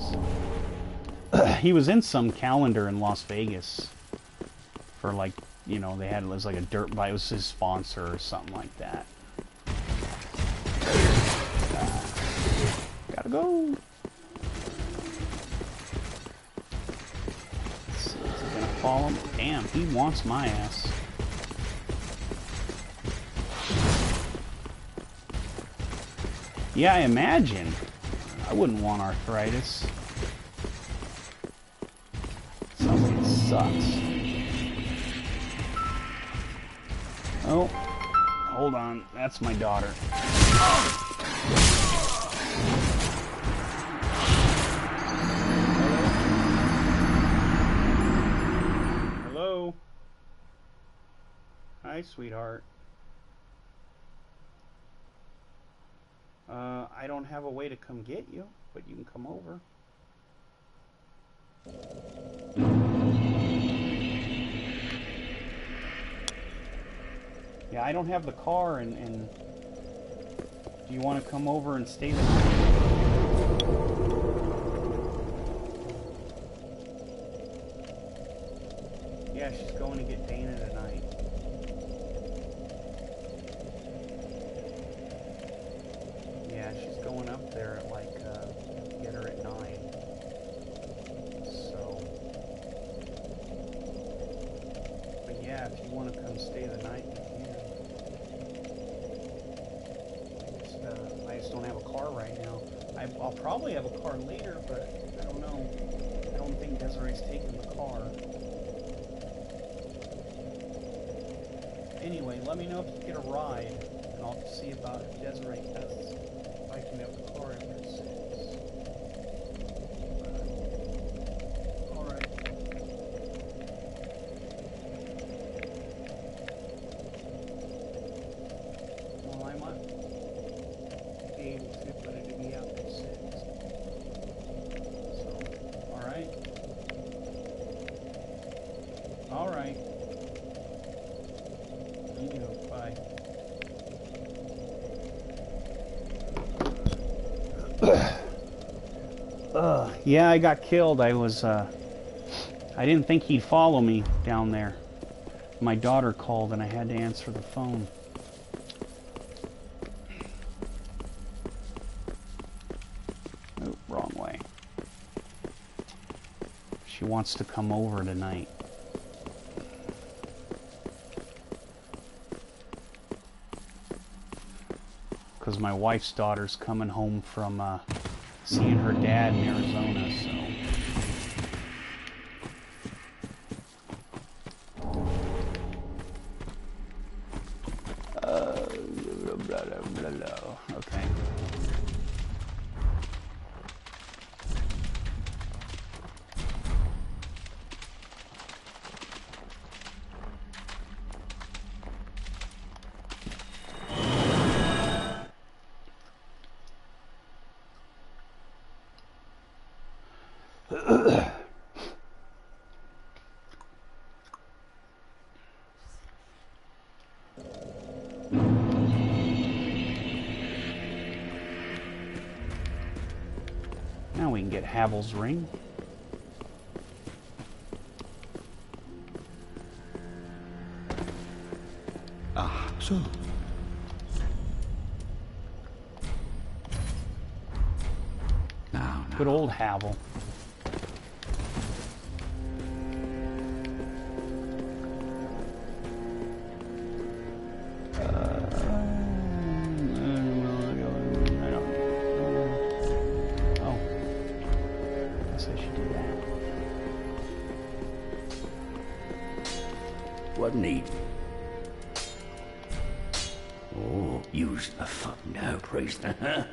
He was in some calendar in Las Vegas for like, you know, they had, it was like a dirt bike, it was his sponsor or something like that. Gotta go. Let's see, is he gonna follow him? Damn, he wants my ass. Yeah, I imagine. I wouldn't want arthritis. Sounds like it sucks. Oh, hold on. That's my daughter. Hello? Hi, sweetheart. I don't have a way to come get you, but you can come over. Yeah, I don't have the car, and do you want to come over and stay the night? Yeah, she's going to get Dana tonight. Yeah, she's going up there at like, get her at 9. So, but yeah, if you want to come stay the night, you can. I just don't have a car right now. I'll probably have a car later, but I don't know. I don't think Desiree's taking the car. Anyway, let me know if you get a ride, and I'll see about if Desiree has, if I can have the car after 6. Alright. Well, I might be able to, but it'll be after 6. So, alright. Alright. You do. Bye. Yeah, I got killed. I didn't think he'd follow me down there. My daughter called and I had to answer the phone. Oh, wrong way. She wants to come over tonight. Because my wife's daughter's coming home from seeing her dad in Arizona, so. Okay. Now we can get Havel's ring. Ah, so. Now. Good old Havel. What need? Oh, use a fuck now, priest. Yeah,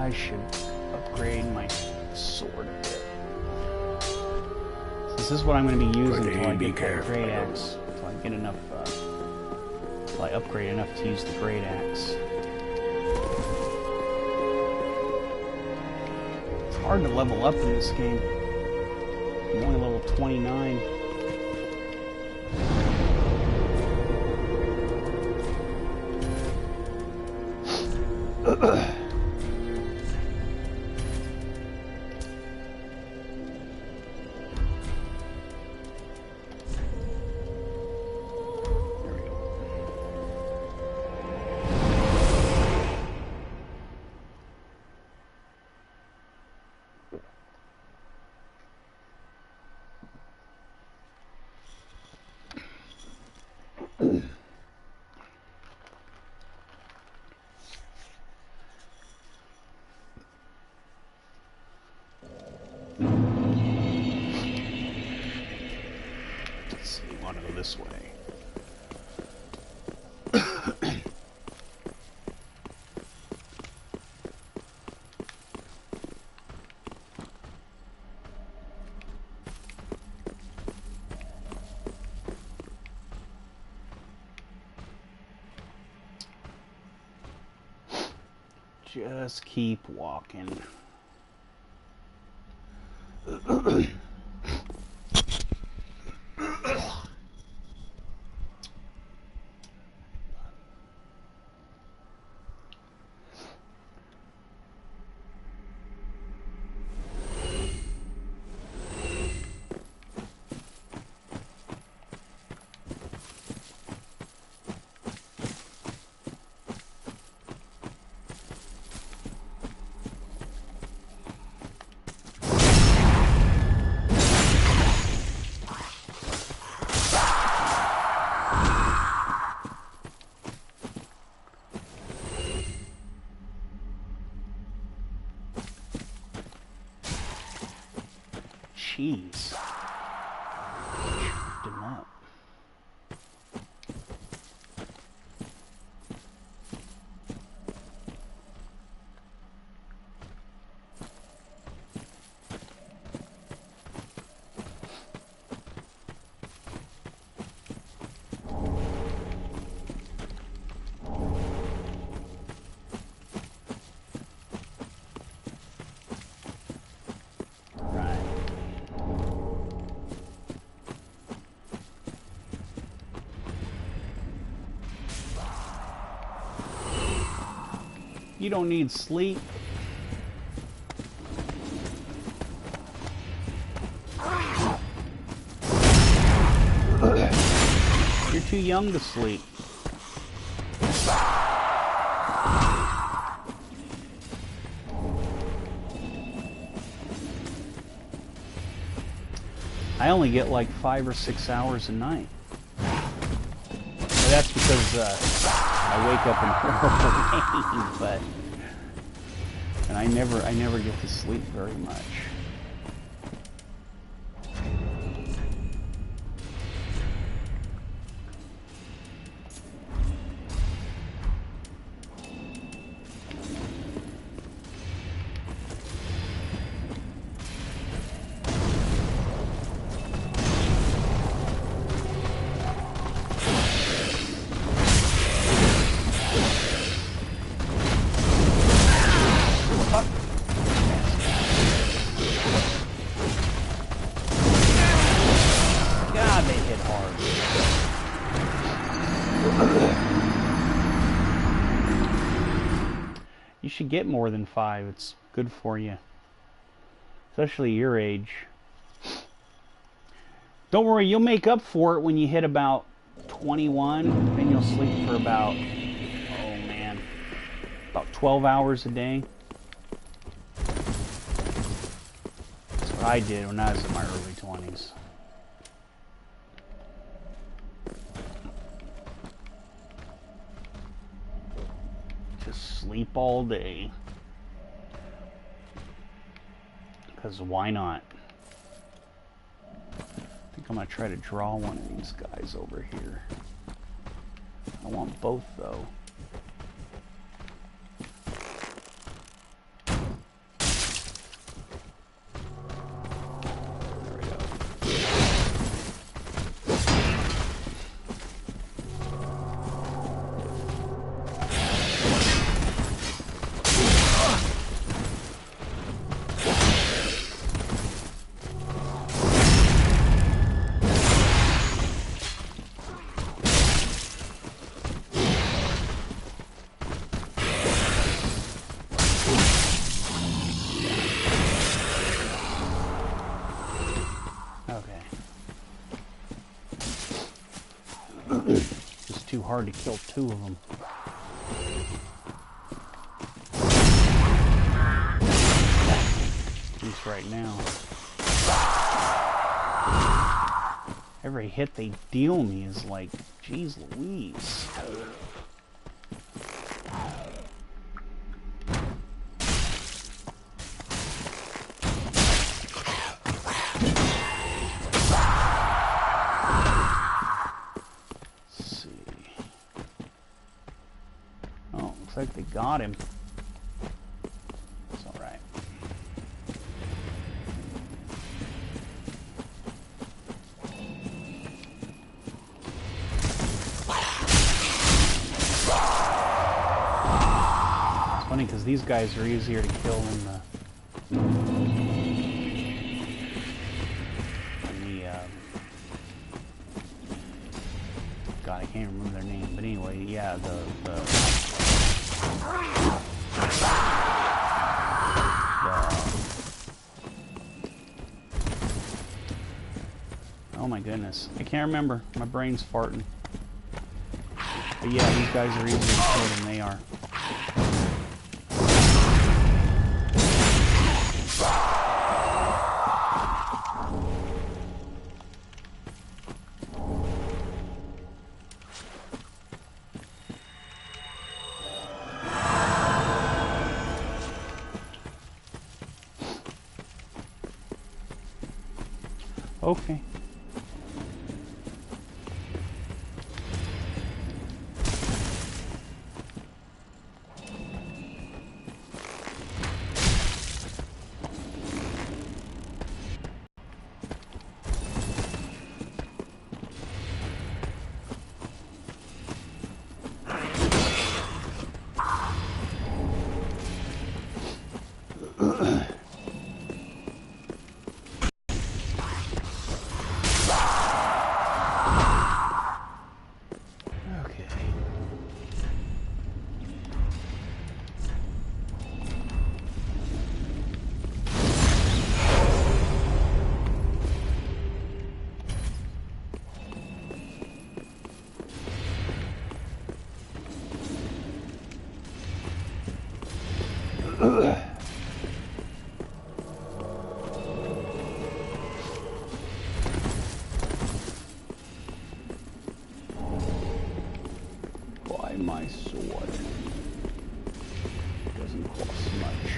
I should upgrade my sword a bit. This is what I'm going to be using until I get that great axe. Until I get enough, until I upgrade enough to use the great axe. It's hard to level up in this game. I'm only level 29. Let's see, you want to go this way. Just keep walking. Jeez. Chopped him up. You don't need sleep. You're too young to sleep. I only get like 5 or 6 hours a night. But that's because I wake up in horrible pain, but and I never get to sleep very much. You should get more than 5. It's good for you. Especially your age. Don't worry, you'll make up for it when you hit about 21. Then you'll sleep for about, oh man, about 12 hours a day. That's what I did when I was in my early 20s. Sleep all day. Because why not? I think I'm going to try to draw one of these guys over here. I want both though. It's too hard to kill two of them. At least right now. Every hit they deal me is like, geez Louise. Looks like they got him. It's alright. It's funny because these guys are easier to kill than the God, I can't remember their name, but anyway, yeah, oh my goodness, I can't remember. My brain's farting. But yeah, these guys are easier to kill than they are. Okay. Buy my sword. Doesn't cost much.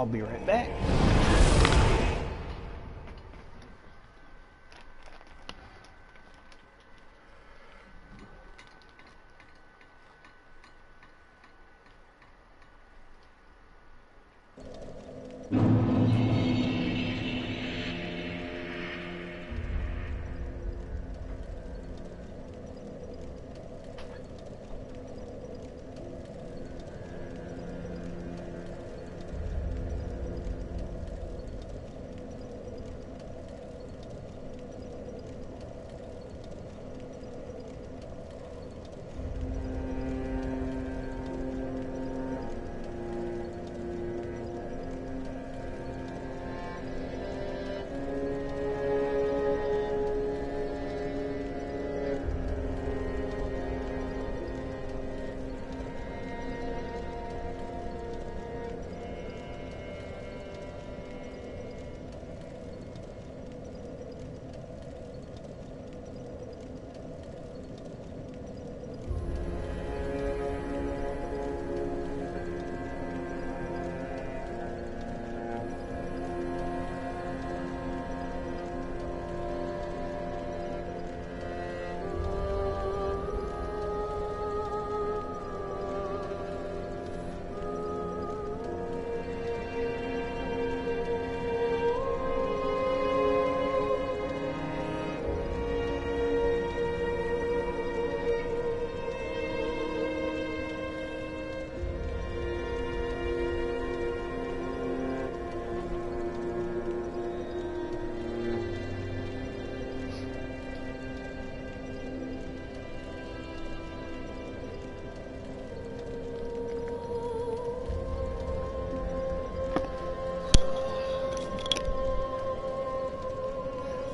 I'll be right back.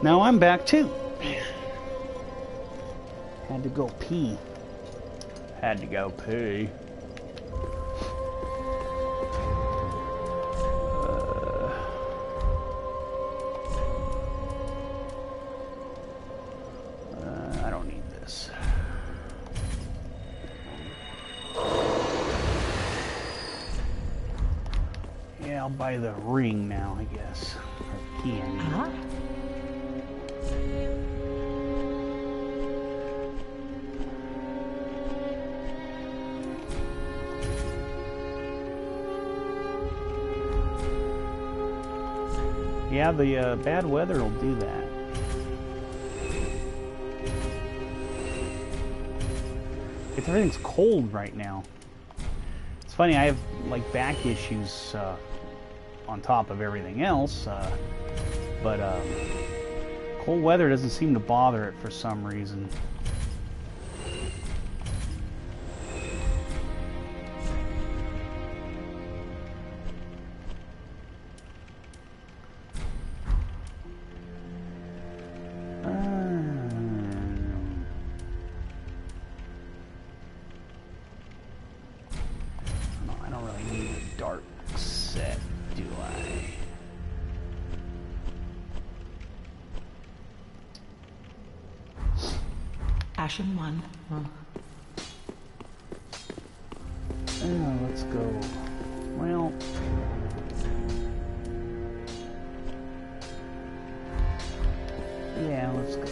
Now I'm back too. Had to go pee. Had to go pee. I don't need this. Yeah, I'll buy the ring now, I guess. Or key, I mean. Huh? Yeah, the bad weather will do that. Everything's cold right now. It's funny, I have like back issues on top of everything else, but cold weather doesn't seem to bother it for some reason. Ashen one. Huh. Let's go. Well, yeah, let's go.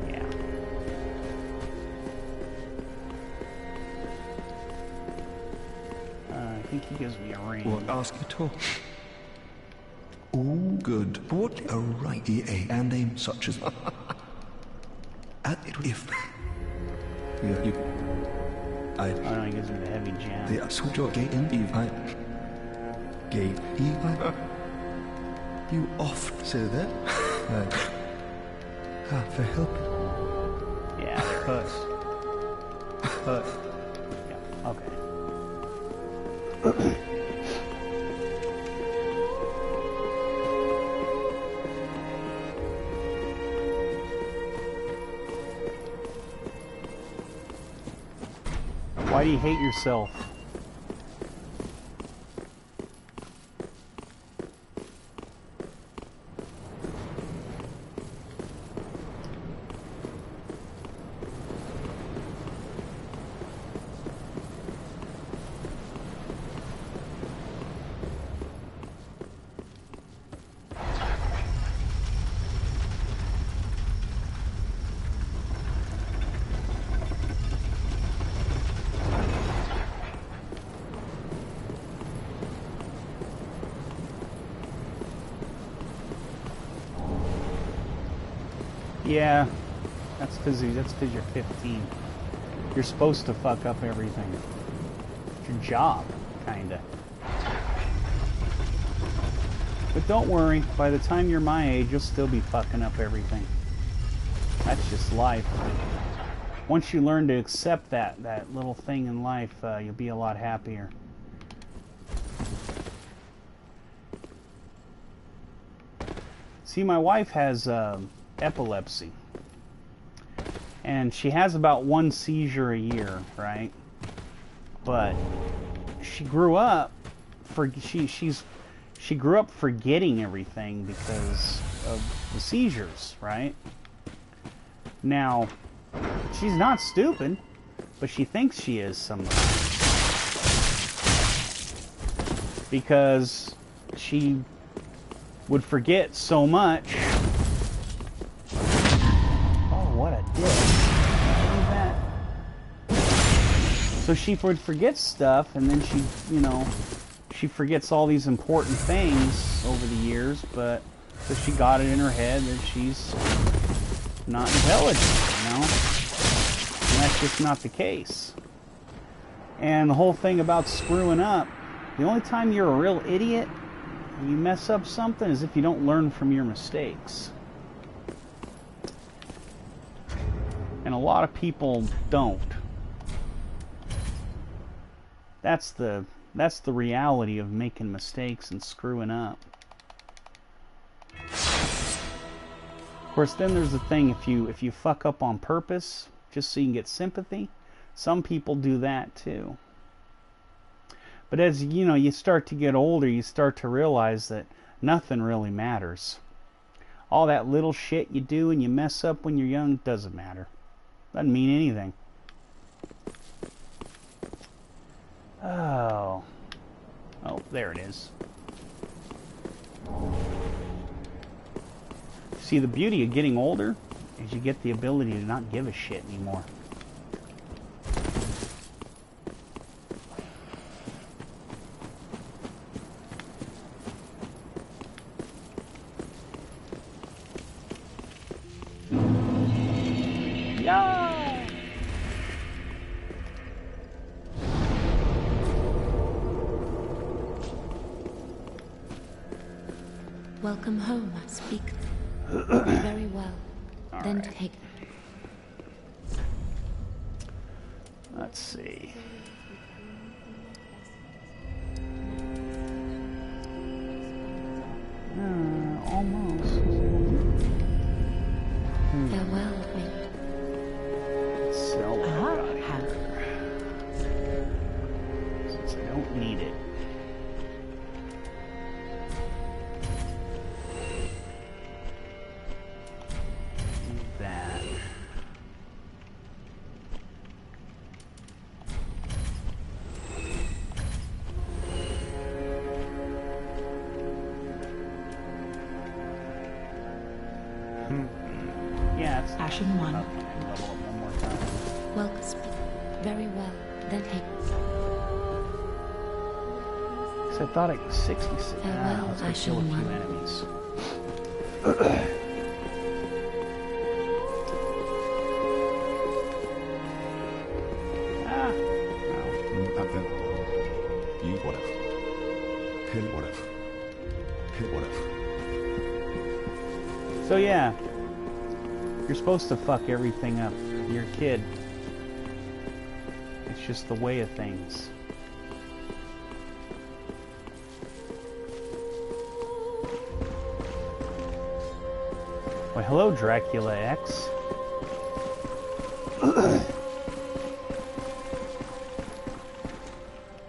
Yeah. I think he gives me a ring. What ask you to? All good. What a right EA and name such as at it if you I don't know, he gives me the heavy jam. the absolute gate in Eve I gave Eve you oft say that for help. Yeah, puss. Puss. Yeah, okay. Why do you hate yourself? Yeah, that's because you're 15. You're supposed to fuck up everything. It's your job, kinda. But don't worry, by the time you're my age, you'll still be fucking up everything. That's just life. Once you learn to accept that little thing in life, you'll be a lot happier. See, my wife has epilepsy. And she has about 1 seizure a year, right? But she grew up she grew up forgetting everything because of the seizures, right? Now, she's not stupid, but she thinks she is somewhere. Because she would forget so much. Oh, what a dick. So she would forget stuff, and then she, you know, she forgets all these important things over the years, but so she got it in her head that she's not intelligent, you know? And that's just not the case. And the whole thing about screwing up, the only time you're a real idiot and you mess up something is if you don't learn from your mistakes. And a lot of people don't. That's the reality of making mistakes and screwing up. Of course, then there's the thing, if you fuck up on purpose just so you can get sympathy, some people do that too. But as you know, you start to get older, you start to realize that nothing really matters. All that little shit you do and you mess up when you're young doesn't matter. Doesn't mean anything. Oh, there it is. See, the beauty of getting older is you get the ability to not give a shit anymore. Yeah! Welcome home, I speak. Very well. Then right. take. Let's see. Almost. Farewell, mate. Sell what I got here. Since I don't need it. That. Yeah, it's Ashen 1. okay. Level up one more time. Welcome, speak. Very well. Then take. So I thought it was 66. Farewell, Let's go I kill a shall few run. enemies. Advent. You whatever. Kill whatever. Kill whatever. So yeah, you're supposed to fuck everything up. You're a kid. It's just the way of things. Why, hello, Dracula X.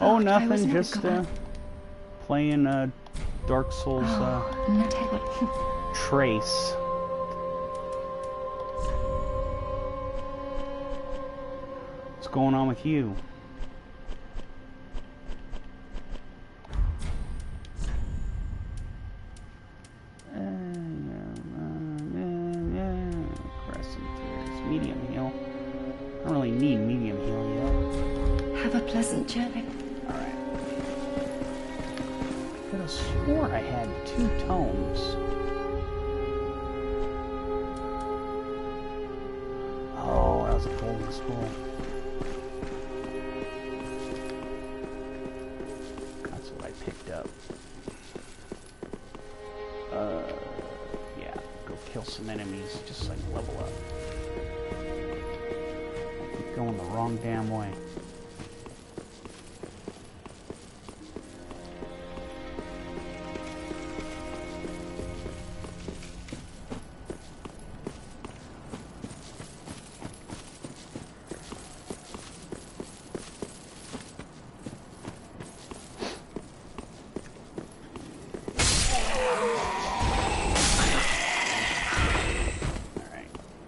Oh, I was nothing. never Just gonna- playing Dark Souls No, take what? Trace. What's going on with you? Crescent Tears. Medium heal. I don't really need medium heal yet. Have a pleasant journey. Alright. I could have swore I had 2 tomes. school. That's what I picked up. Yeah, go kill some enemies just so I can level up. I keep going the wrong damn way.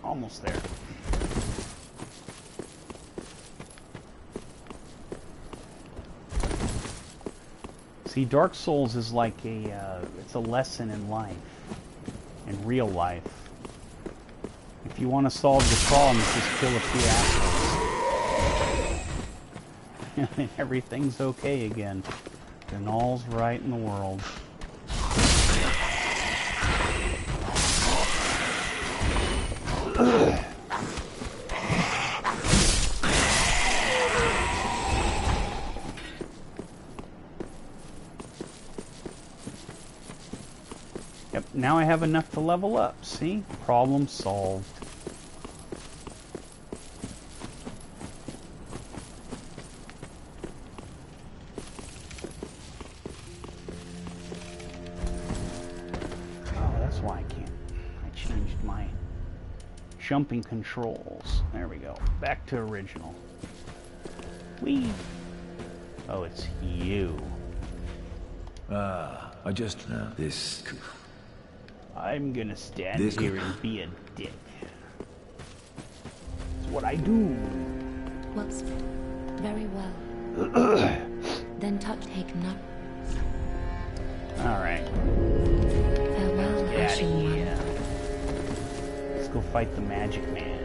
Almost there. See, Dark Souls is like it's a lesson in life, in real life. If you want to solve your problems, just kill a few assholes. Everything's okay again. Then all's right in the world. Yep, now I have enough to level up. See? Problem solved. Oh, that's why I can't. I changed my jumping controls. There we go. Back to original. Whee! Oh, it's you. I just... this... I'm gonna stand here and be a dick. It's what I do. Works very well. Then take none. Alright. Farewell, Get out Ashen of One. here. Let's go fight the Magic Man.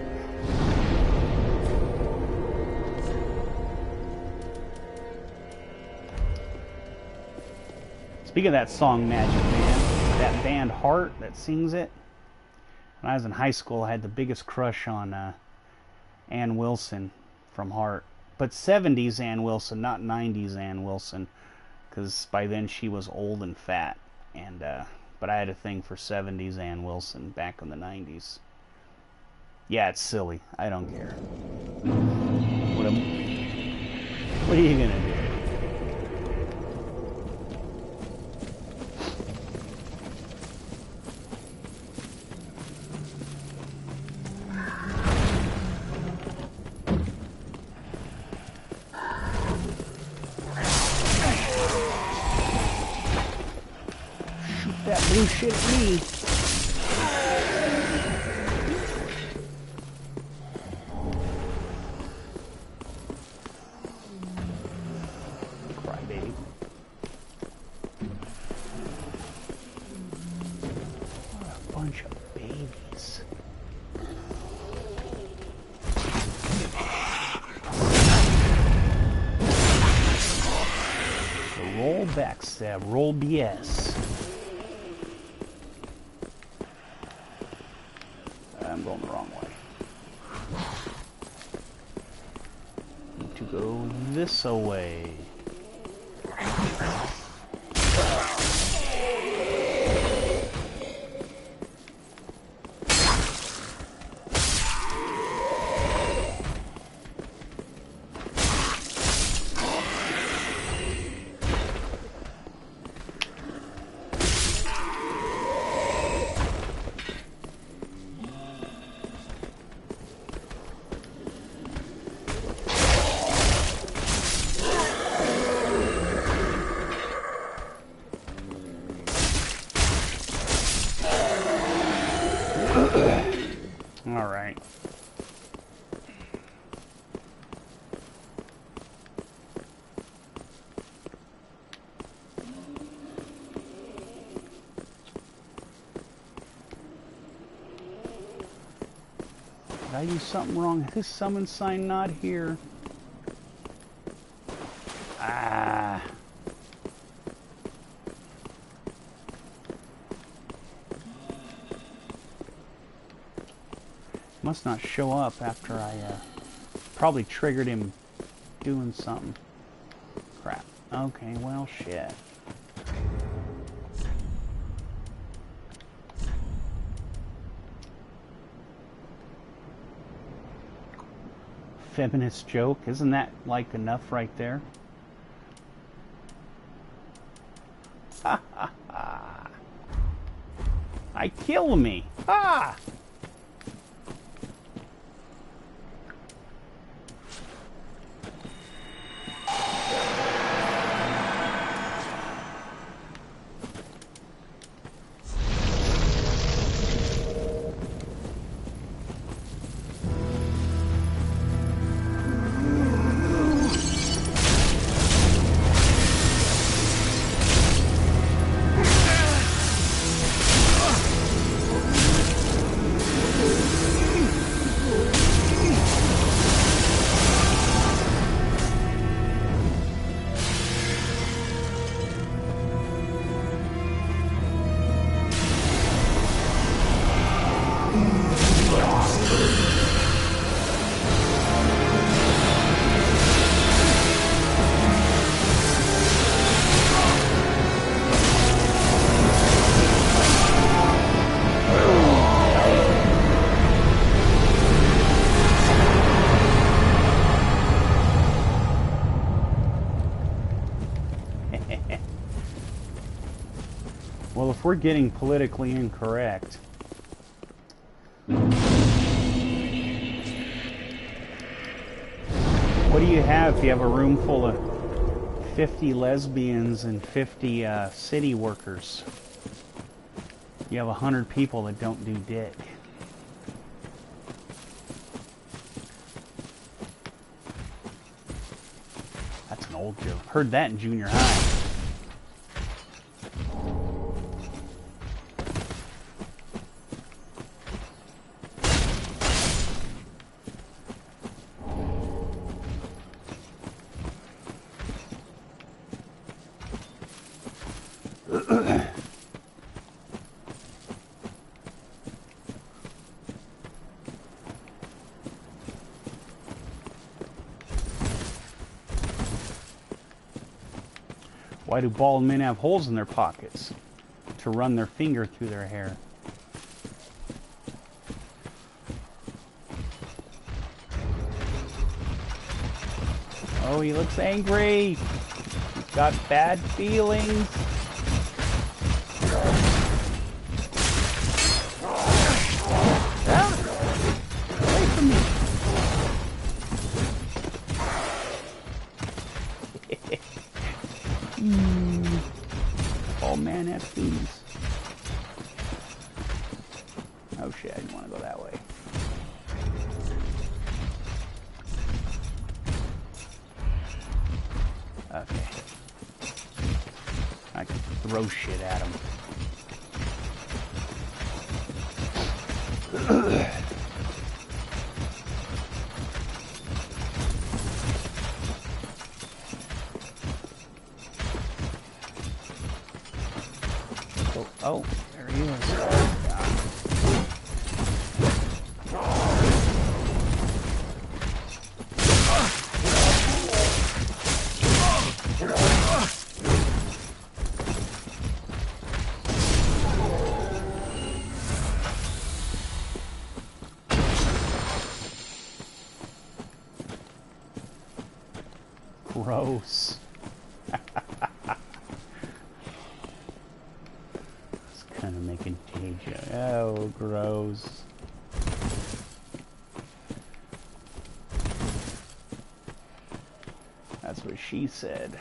Speaking of that song, Magic Man, that band Heart that sings it, when I was in high school, I had the biggest crush on Ann Wilson from Heart. But 70s Ann Wilson, not 90s Ann Wilson, because by then she was old and fat. And but I had a thing for 70s Ann Wilson back in the 90s. Yeah, it's silly. I don't care. What are you gonna do? That blue shit at me. Cry baby. What a bunch of babies. So roll backstab, roll BS. I'm going the wrong way. Need to go this way. All right. Did I do something wrong? This summon sign not here. Ah. Must not show up after I Probably triggered him doing something. Crap. Okay, well, shit. Feminist joke. Isn't that, like, enough right there? Ha ha ha. I kill me. Ah! Well, if we're getting politically incorrect, what do you have if you have a room full of 50 lesbians and 50 city workers? You have 100 people that don't do dick. That's an old joke. Heard that in junior high. Why do bald men have holes in their pockets? To run their finger through their hair. Oh, he looks angry. He's got bad feelings. Ah, away from me. All man FBs. Oh shit, I didn't want to go that way. Okay. I can throw shit at him. Oh, there he is. Gross. Kind of making JJ. Oh, gross. That's what she said.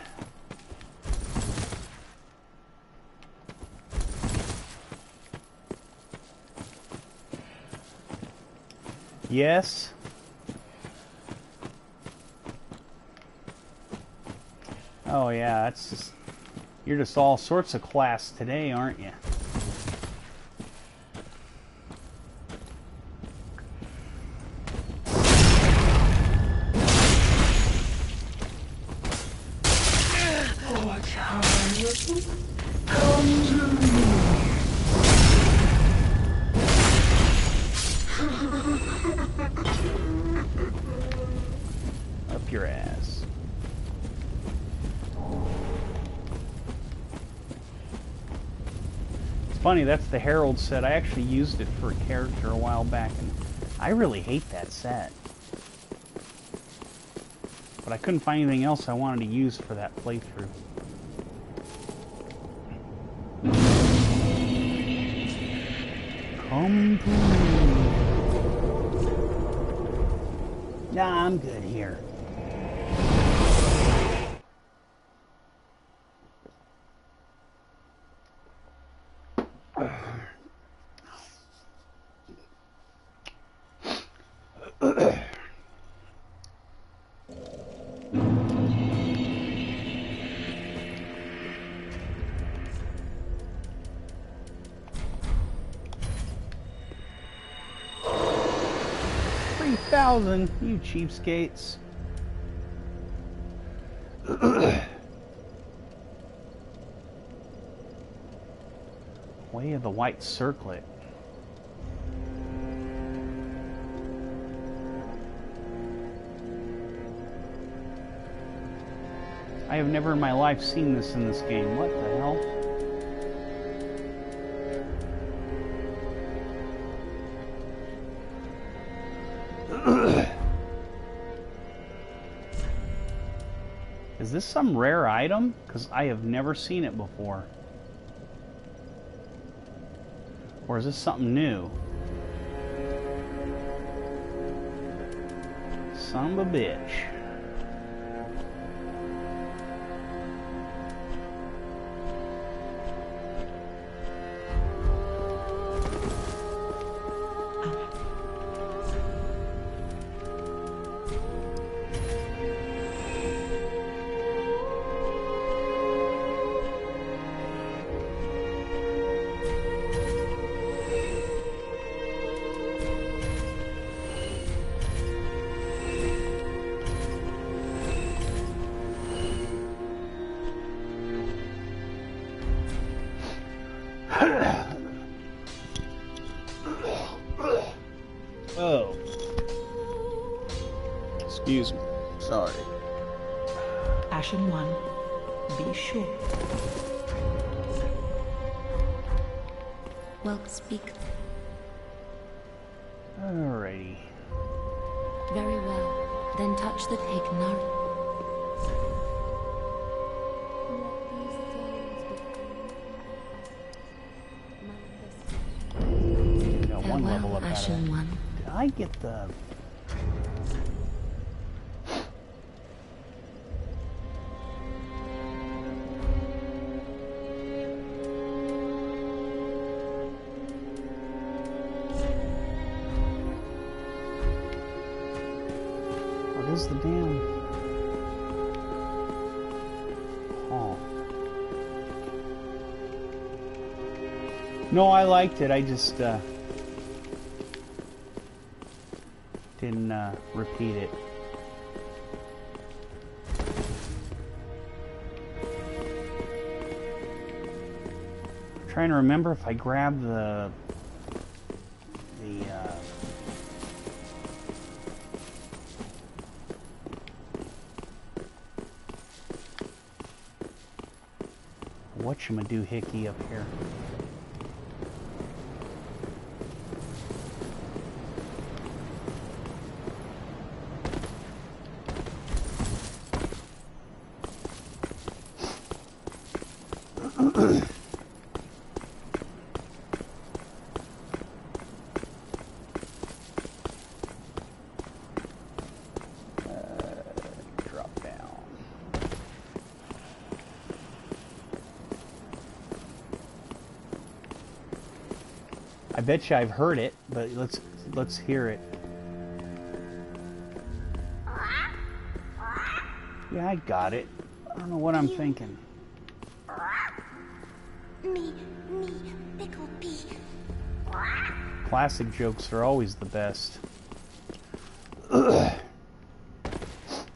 Yes. Oh yeah, that's just, you're just all sorts of class today, aren't you? funny, that's the Herald set. I actually used it for a character a while back, and I really hate that set. But I couldn't find anything else I wanted to use for that playthrough. Come to me. Nah, I'm good here. You cheapskates. Way of the White Circlet. I have never in my life seen this in this game. What the hell? Is this some rare item? Because I have never seen it before. Or is this something new? Son of a bitch. Oh. Excuse me. Sorry. Ashen one, be sure. Well, speak. Alrighty. Very well. Then touch the take note. Got one level up out of Ashen it. one. Did I get the... What is the damn... Oh. No, I liked it. I just, didn't, repeat it. I'm trying to remember if I grabbed the whatchamadoohickey up here. Drop down. I bet you I've heard it, but let's hear it. Yeah, I got it. I don't know what I'm thinking. Me, pickle pea. Classic jokes are always the best.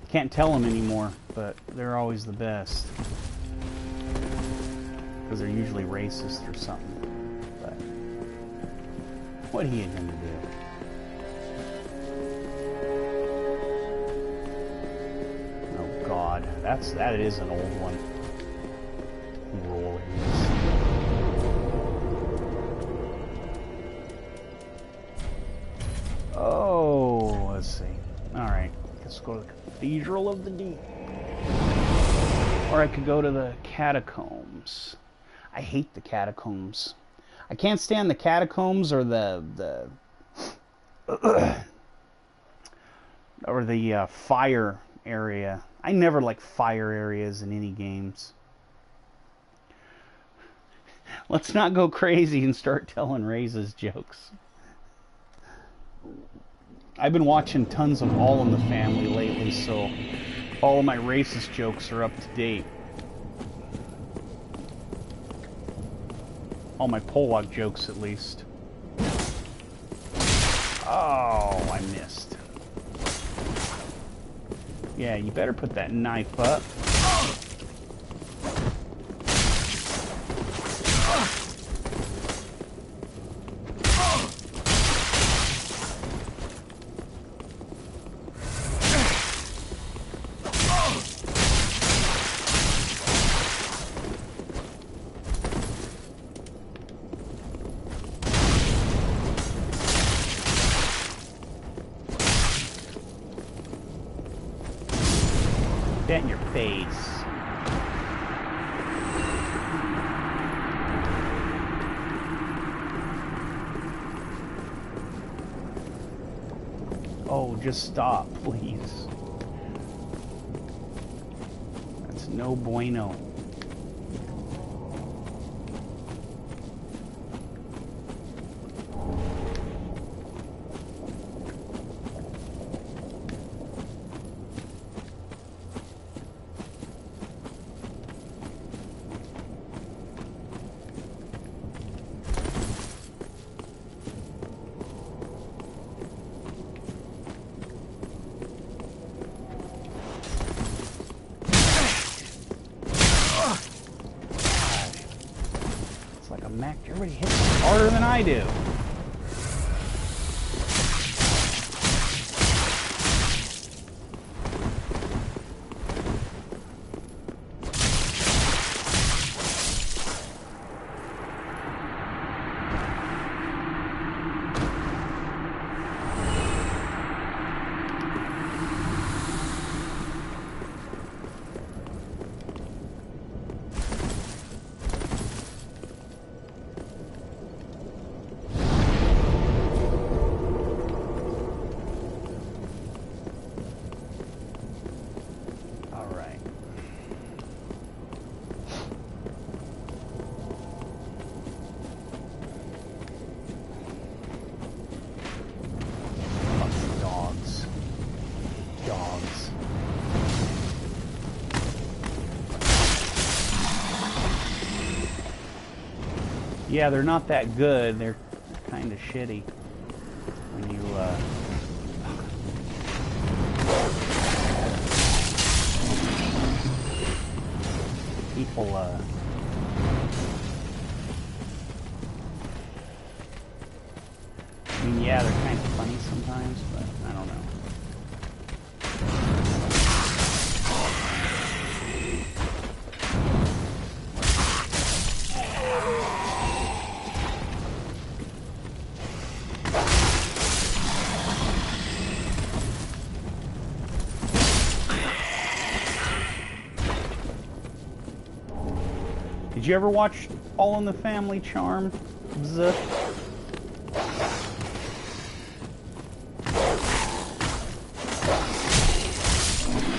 Can't tell them anymore, but they're always the best. Because they're usually racist or something. But what are you gonna do? Oh God, that is an old one. Rollers. go to the Cathedral of the Deep. Or I could go to the Catacombs. I hate the Catacombs. I can't stand the Catacombs or the fire area. I never like fire areas in any games. Let's not go crazy and start telling racist jokes. I've been watching tons of All in the Family lately, so all of my racist jokes are up to date. All my Pollock jokes, at least. Oh, I missed. Yeah, you better put that knife up. Get in your face. Oh, just stop, please. That's no bueno. Mac, everybody hits harder than I do. Yeah, they're not that good. They're kind of shitty when you, people, I mean, yeah, they're kind of funny sometimes, but I don't know. Did you ever watch All in the Family Charm? Bzz.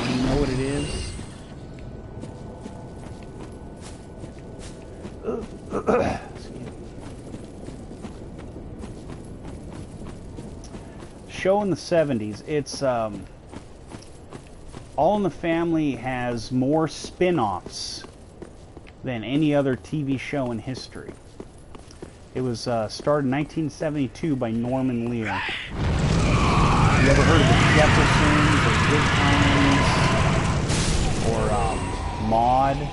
You know what it is? Show in the 70s. It's All in the Family has more spin-offs than any other TV show in history. It was started in 1972 by Norman Lear. You ever heard of the Jeffersons or Good Times or Maude?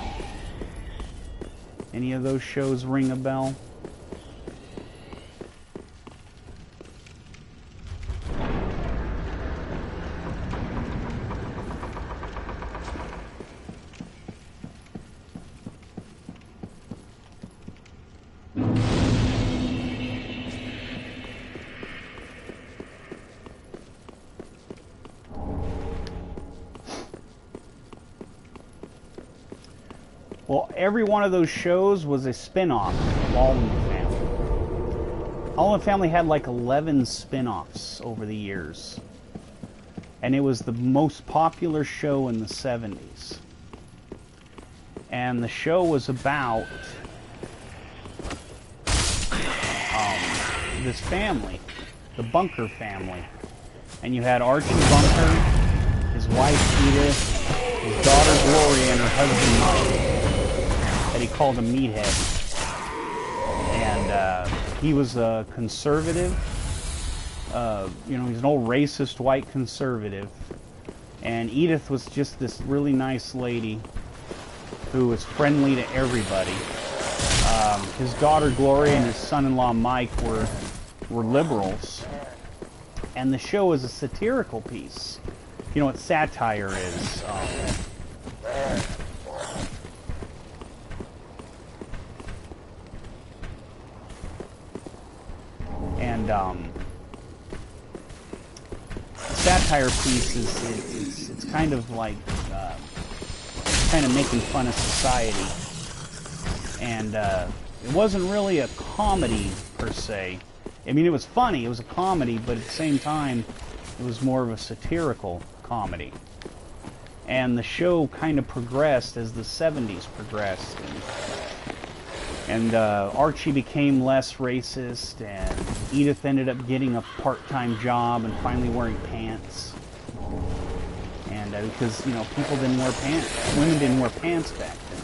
Any of those shows ring a bell? Well, every one of those shows was a spin-off of All in the Family. All in the Family had like 11 spin-offs over the years. And it was the most popular show in the 70s. And the show was about this family, the Bunker family. And you had Archie Bunker, his wife Edith, his daughter Gloria, and her husband Mike, that he called a meathead. And he was a conservative. You know, he's an old racist white conservative. And Edith was just this really nice lady who was friendly to everybody. His daughter Gloria and his son-in-law Mike were liberals. And the show is a satirical piece. You know what satire is. Satire piece is it's kind of like kind of making fun of society, and it wasn't really a comedy per se. I mean, it was funny, it was a comedy, but at the same time it was more of a satirical comedy. And the show kind of progressed as the 70s progressed, and Archie became less racist, and Edith ended up getting a part-time job and finally wearing pants. And because, you know, people didn't wear pants. Women didn't wear pants back then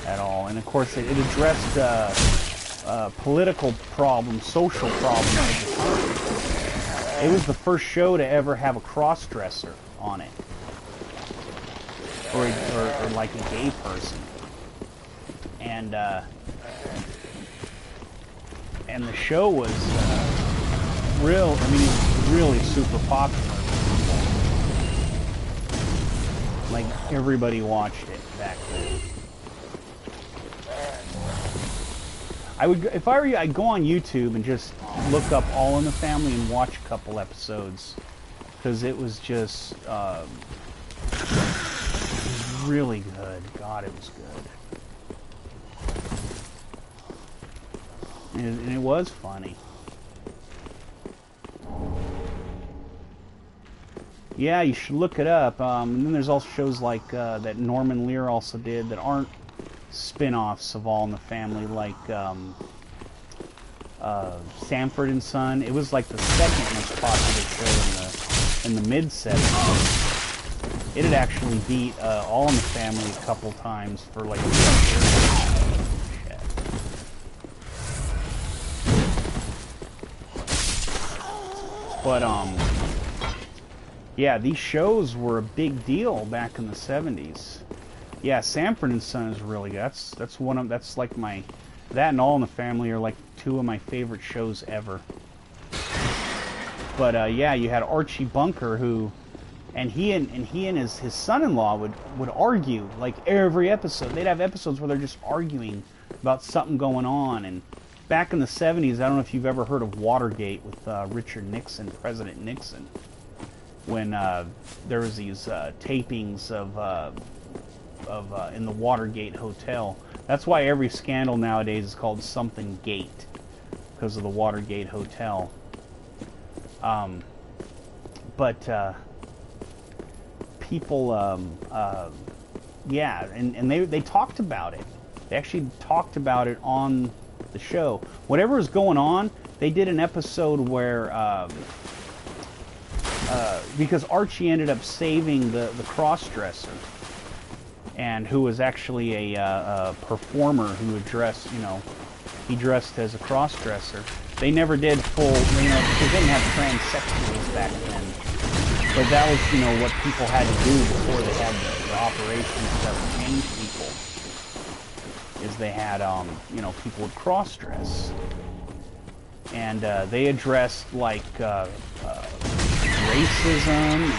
at all. And of course, it addressed political problems, social problems at the time. It was the first show to ever have a cross-dresser on it. Or like a gay person. And the show was real. I mean, it was really super popular. Like everybody watched it back then. If I were you, I'd go on YouTube and just look up All in the Family and watch a couple episodes, because it was just really good. God, it was good. And it was funny. Yeah, you should look it up. And then there's also shows like that Norman Lear also did that aren't spin-offs of All in the Family, like Sanford and Son. It was like the second most popular show in the mid-70s. It had actually beat All in the Family a couple times for like 2 years. But yeah, these shows were a big deal back in the 70s. Yeah, Sanford and Son is really good. That's like that and All in the Family are like 2 of my favorite shows ever. But yeah, you had Archie Bunker, who, and he and his son-in-law would argue like every episode. They'd have episodes where they're just arguing about something going on. And back in the 70s, I don't know if you've ever heard of Watergate with Richard Nixon, President Nixon, when there was these tapings of in the Watergate Hotel. That's why every scandal nowadays is called something Gate, because of the Watergate Hotel. But people, yeah, and they talked about it. They actually talked about it on the show. Whatever was going on, they did an episode where because Archie ended up saving the cross-dresser, and who was actually a performer who would dress, you know, he dressed as a cross-dresser. They never did full, you know, because they didn't have transsexuals back then. But that was, you know, what people had to do before they had the operations that change people. Is they had, you know, people would cross-dress. And they addressed, like, racism,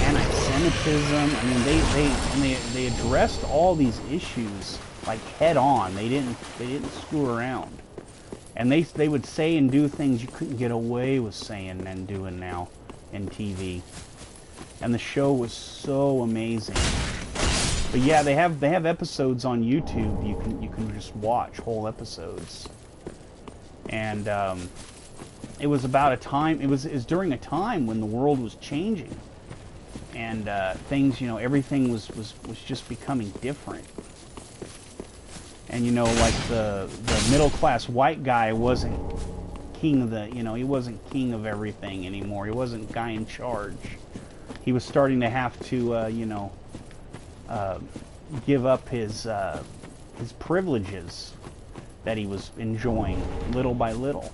and anti-Semitism. I mean, they addressed all these issues like head on. They didn't screw around. And they would say and do things you couldn't get away with saying and doing now in TV. and the show was so amazing. But yeah, they have episodes on YouTube. You can just watch whole episodes. And it was about a time. It was during a time when the world was changing, and things, you know, everything was just becoming different. And you know, like the middle class white guy wasn't king of the, you know, he wasn't king of everything anymore. He wasn't guy in charge. He was starting to have to, you know, give up his privileges that he was enjoying little by little.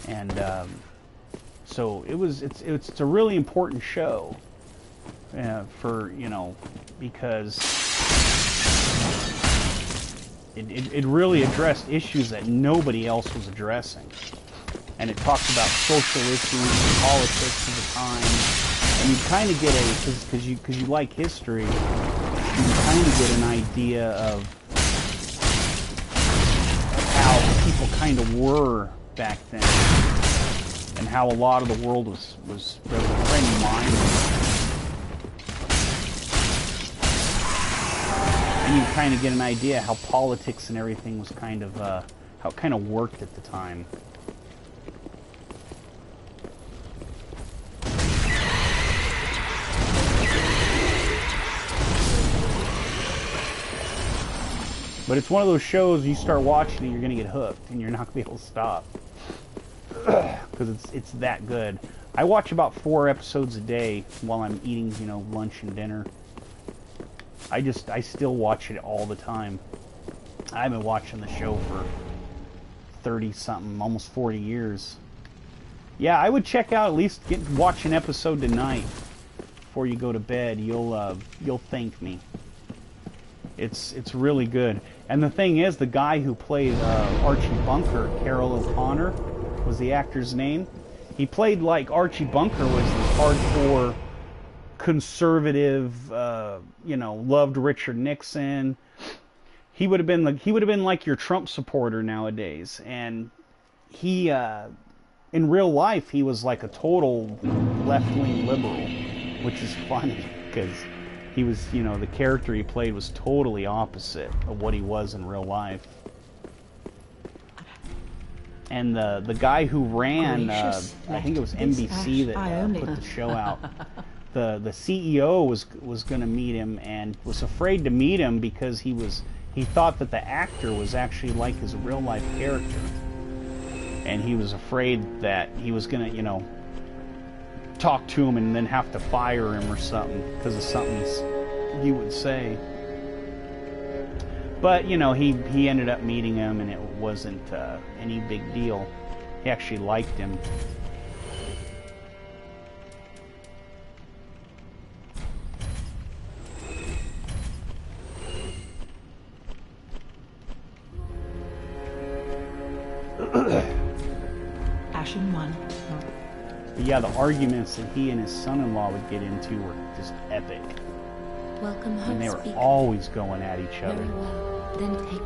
And so it's a really important show for, you know, because it really addressed issues that nobody else was addressing. And it talks about social issues, politics of the time. And you kind of get because you like history, you kind of get an idea of how people kind of were back then, and how a lot of the world was there was a frame of mind. And you kind of get an idea how politics and everything was kind of how it kind of worked at the time. But it's one of those shows, you start watching it, you're going to get hooked, and you're not going to be able to stop. Because it's that good. I watch about 4 episodes a day while I'm eating, you know, lunch and dinner. I still watch it all the time. I've been watching the show for 30-something, almost 40 years. Yeah, I would check out, at least watch an episode tonight before you go to bed. You'll thank me. It's really good. And the thing is, the guy who played Archie Bunker, Carroll O'Connor, was the actor's name. He played like Archie Bunker was this hardcore conservative, you know, loved Richard Nixon. He would have been like your Trump supporter nowadays. And he, in real life, he was like a total left-wing liberal, which is funny because he was, you know, the character he played was totally opposite of what he was in real life. And the guy who ran, I think it was NBC that put the show out. The CEO was going to meet him and was afraid to meet him because he thought that the actor was actually like his real life character, and he was afraid that he was going to, you know, talk to him and then have to fire him or something because of something he would say. But, you know, he ended up meeting him, and it wasn't any big deal. He actually liked him. Ashen 1. But yeah, the arguments that he and his son-in-law would get into were just epic. Welcome home, And they were speaker. always going at each other. Very well. Then take...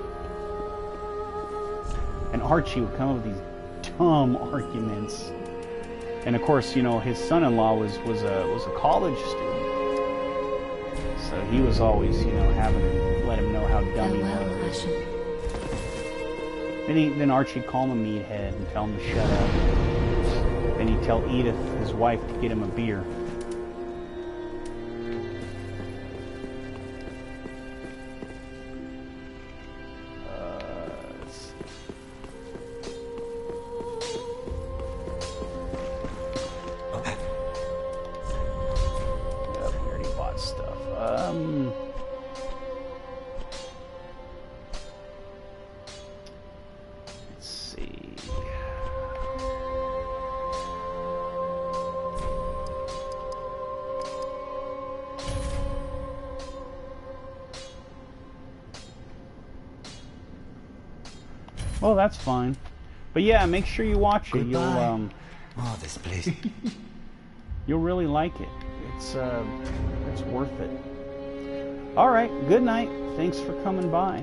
And Archie would come up with these dumb arguments. And of course, you know, his son-in-law was a college student. So he was always, you know, having to let him know how dumb he Farewell, was. Ashen. Then Archie'd call him a meathead and tell him to shut up. Then he'd tell Edith, his wife, to get him a beer. Let's see. Yep, we already bought stuff. Let's see. Well, that's fine. But yeah, make sure you watch it. You'll Oh, this place. you'll really like it. It's worth it. All right, good night. Thanks for coming by.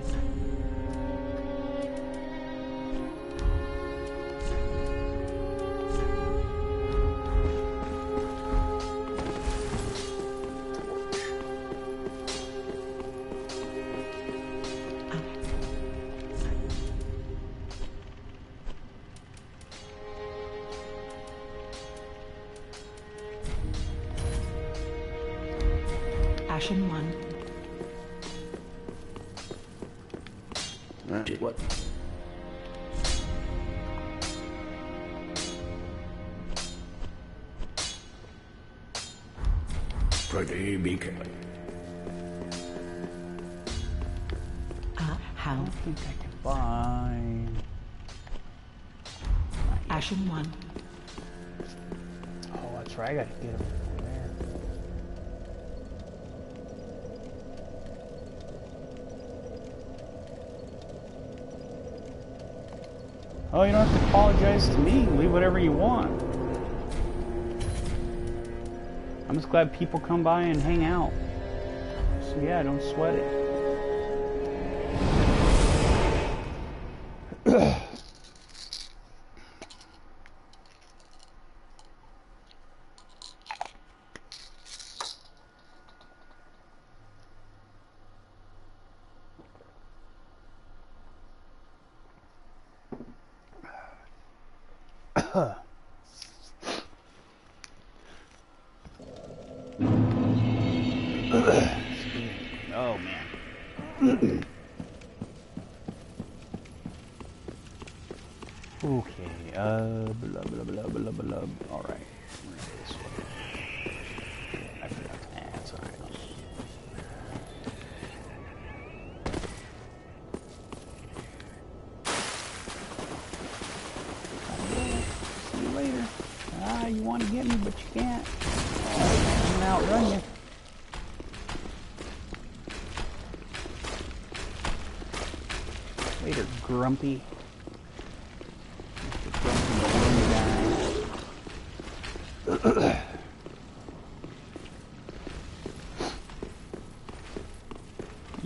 Ashen 1. Did what? Pretty beacon. How? I think I can buy... Ashen 1. Oh, that's right, I gotta get him there. Oh, you don't have to apologize to me. Leave whatever you want. I'm just glad people come by and hang out. So yeah, don't sweat it. Oh man. Okay, blah blah blah blah blah. All right, we're gonna go this way. I forgot to add. It's all right. See you later. Ah, you want to get me, but you can't. I'm gonna outrun you. Later, Grumpy. Mr. Grumpy Balloon Guy.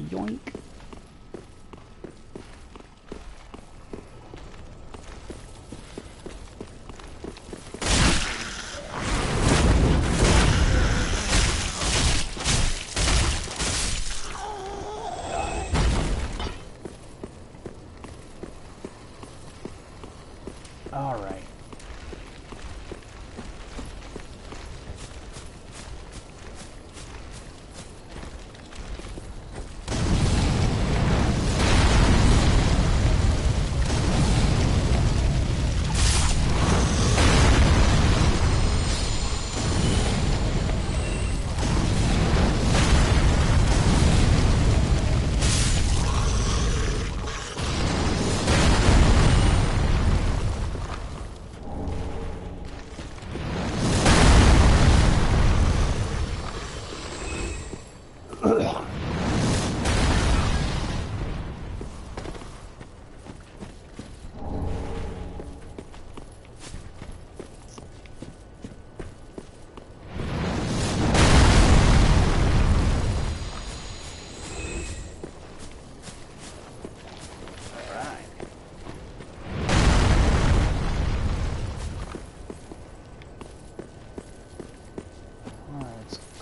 Yoink. All right.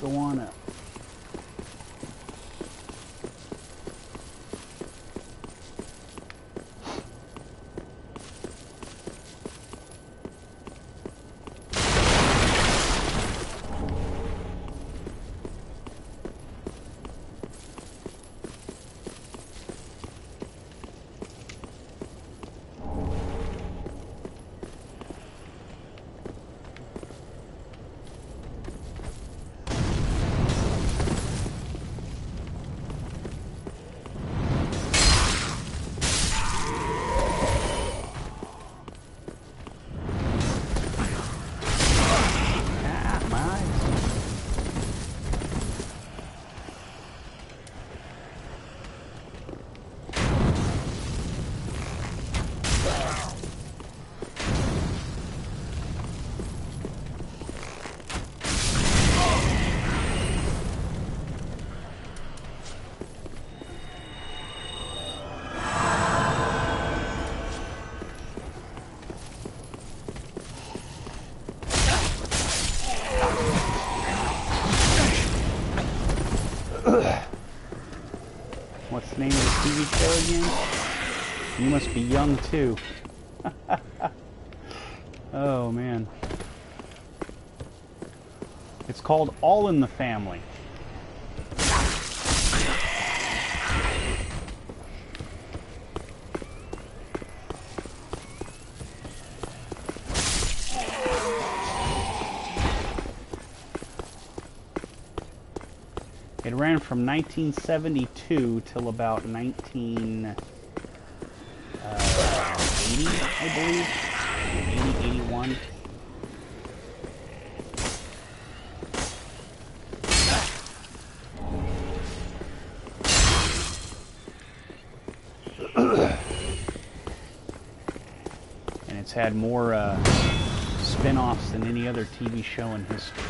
Go on up. What's the name of the TV show again? You must be young too. Oh man. It's called All in the Family. It ran from 1972 till about 1980, I believe. 80, 81. And it's had more spin-offs than any other TV show in history.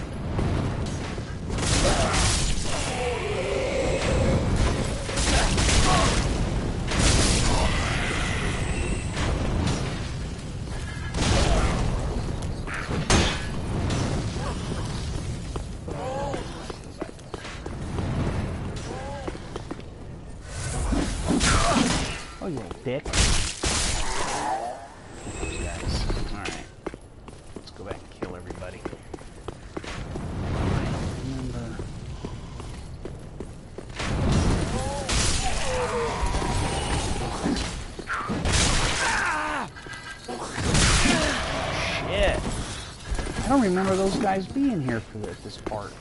Oh, you little dick. Those guys. Alright. Let's go back and kill everybody. Remember. Shit. I don't remember those guys being here for this part.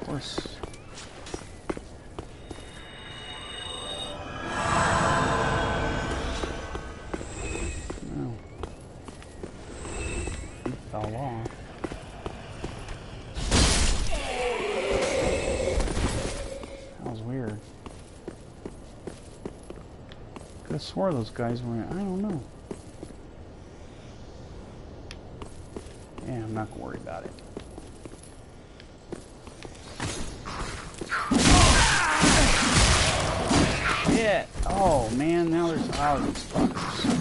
Of course. Fell off. That was weird. Could have swore those guys were. I don't know. Yeah, I'm not gonna worry about it. Shit! Oh man, now there's these fuckers.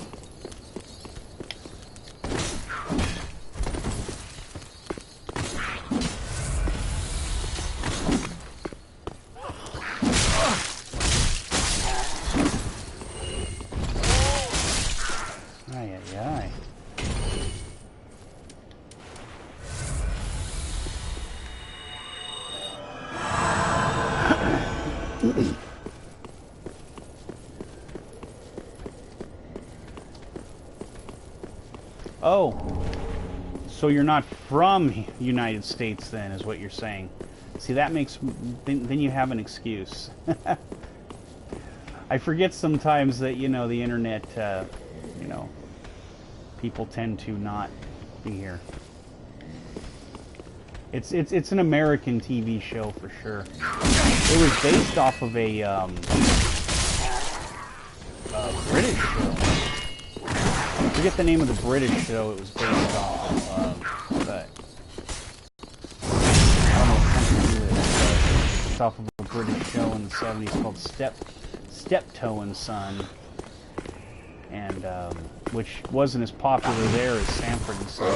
Oh, so you're not from United States then, is what you're saying. See, that makes, then you have an excuse. I forget sometimes that, you know, the internet, you know, people tend to not be here. It's an American TV show for sure. It was based off of a British show. I forget the name of the British show it was based off of, but I don't know what country it is. It's off of a British show in the 70s called Steptoe and Son, and which wasn't as popular there as Sanford and Son.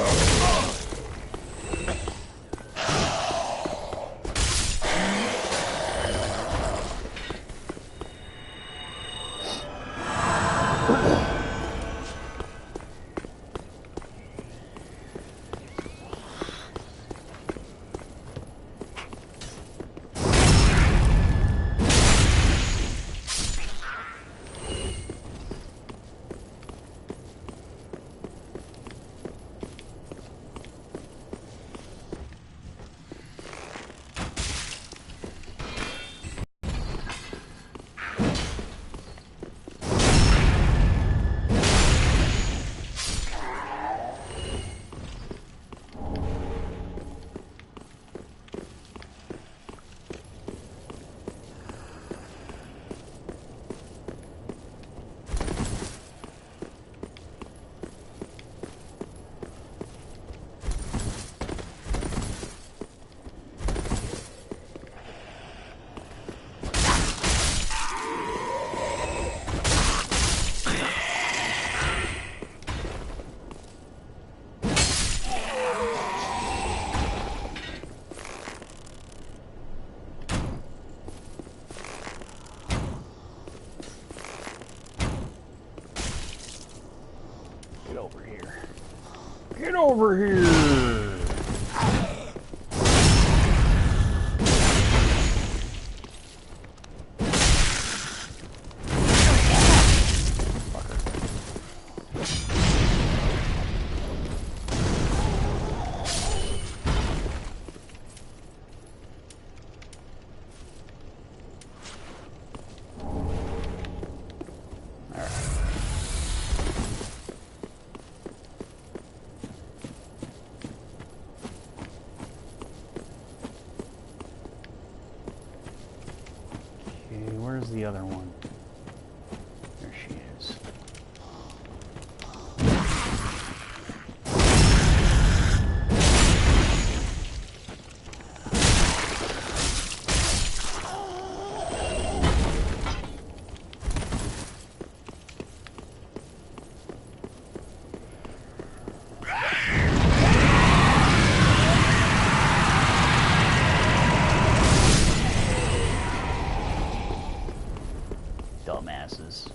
Get over here. Get over here! the other one? There she is. Dumbasses.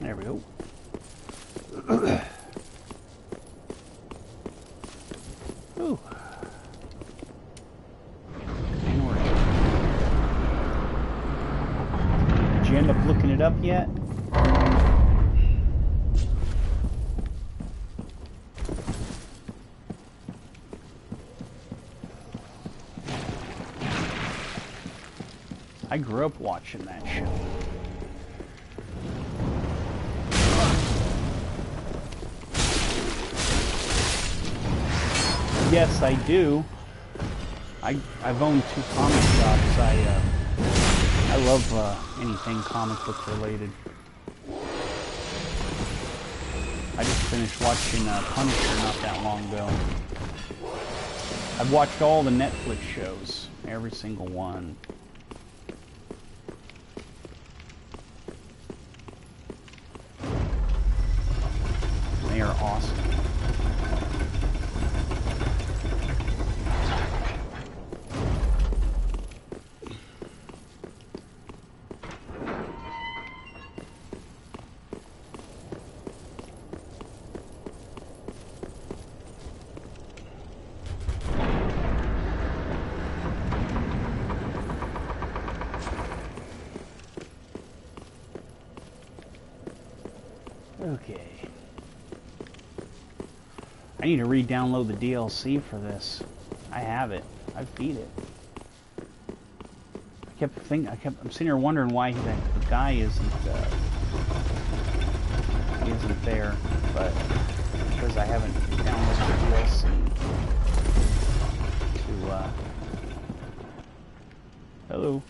There we go. Ooh. Did you end up looking it up yet? I grew up watching that show. Yes, I do. I've owned 2 comic shops. I love anything comic book related. I just finished watching Punisher not that long ago. I've watched all the Netflix shows, every single one. They are awesome. Okay. I need to re-download the DLC for this. I have it. I beat it. I'm sitting here wondering why the guy isn't there, but because I haven't downloaded the DLC to hello.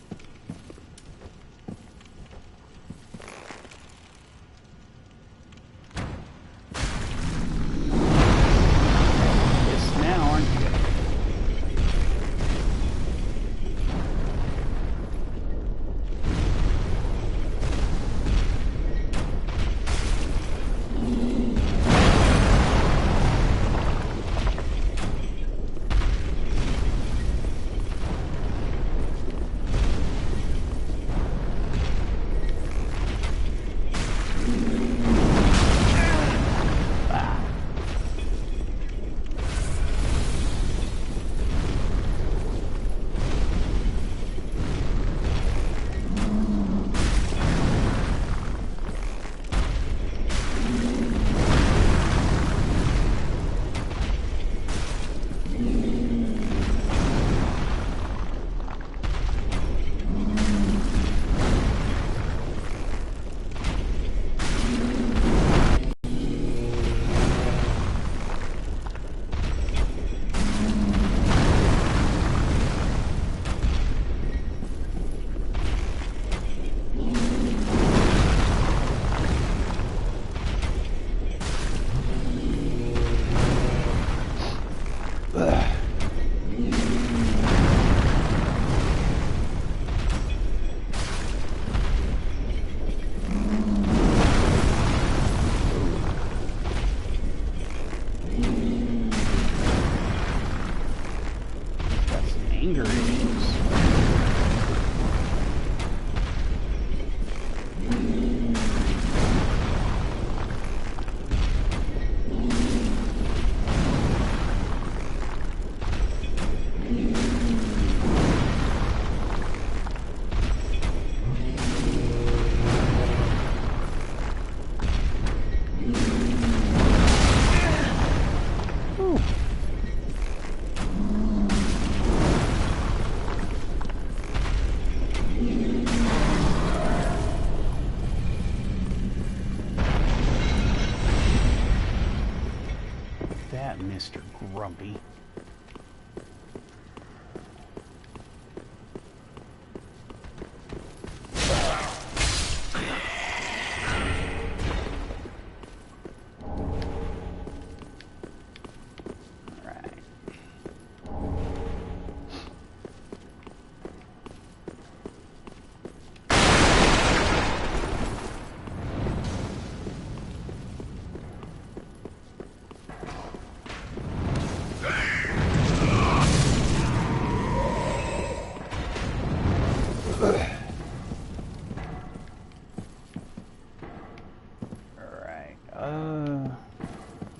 anger issues. Mr. Grumpy.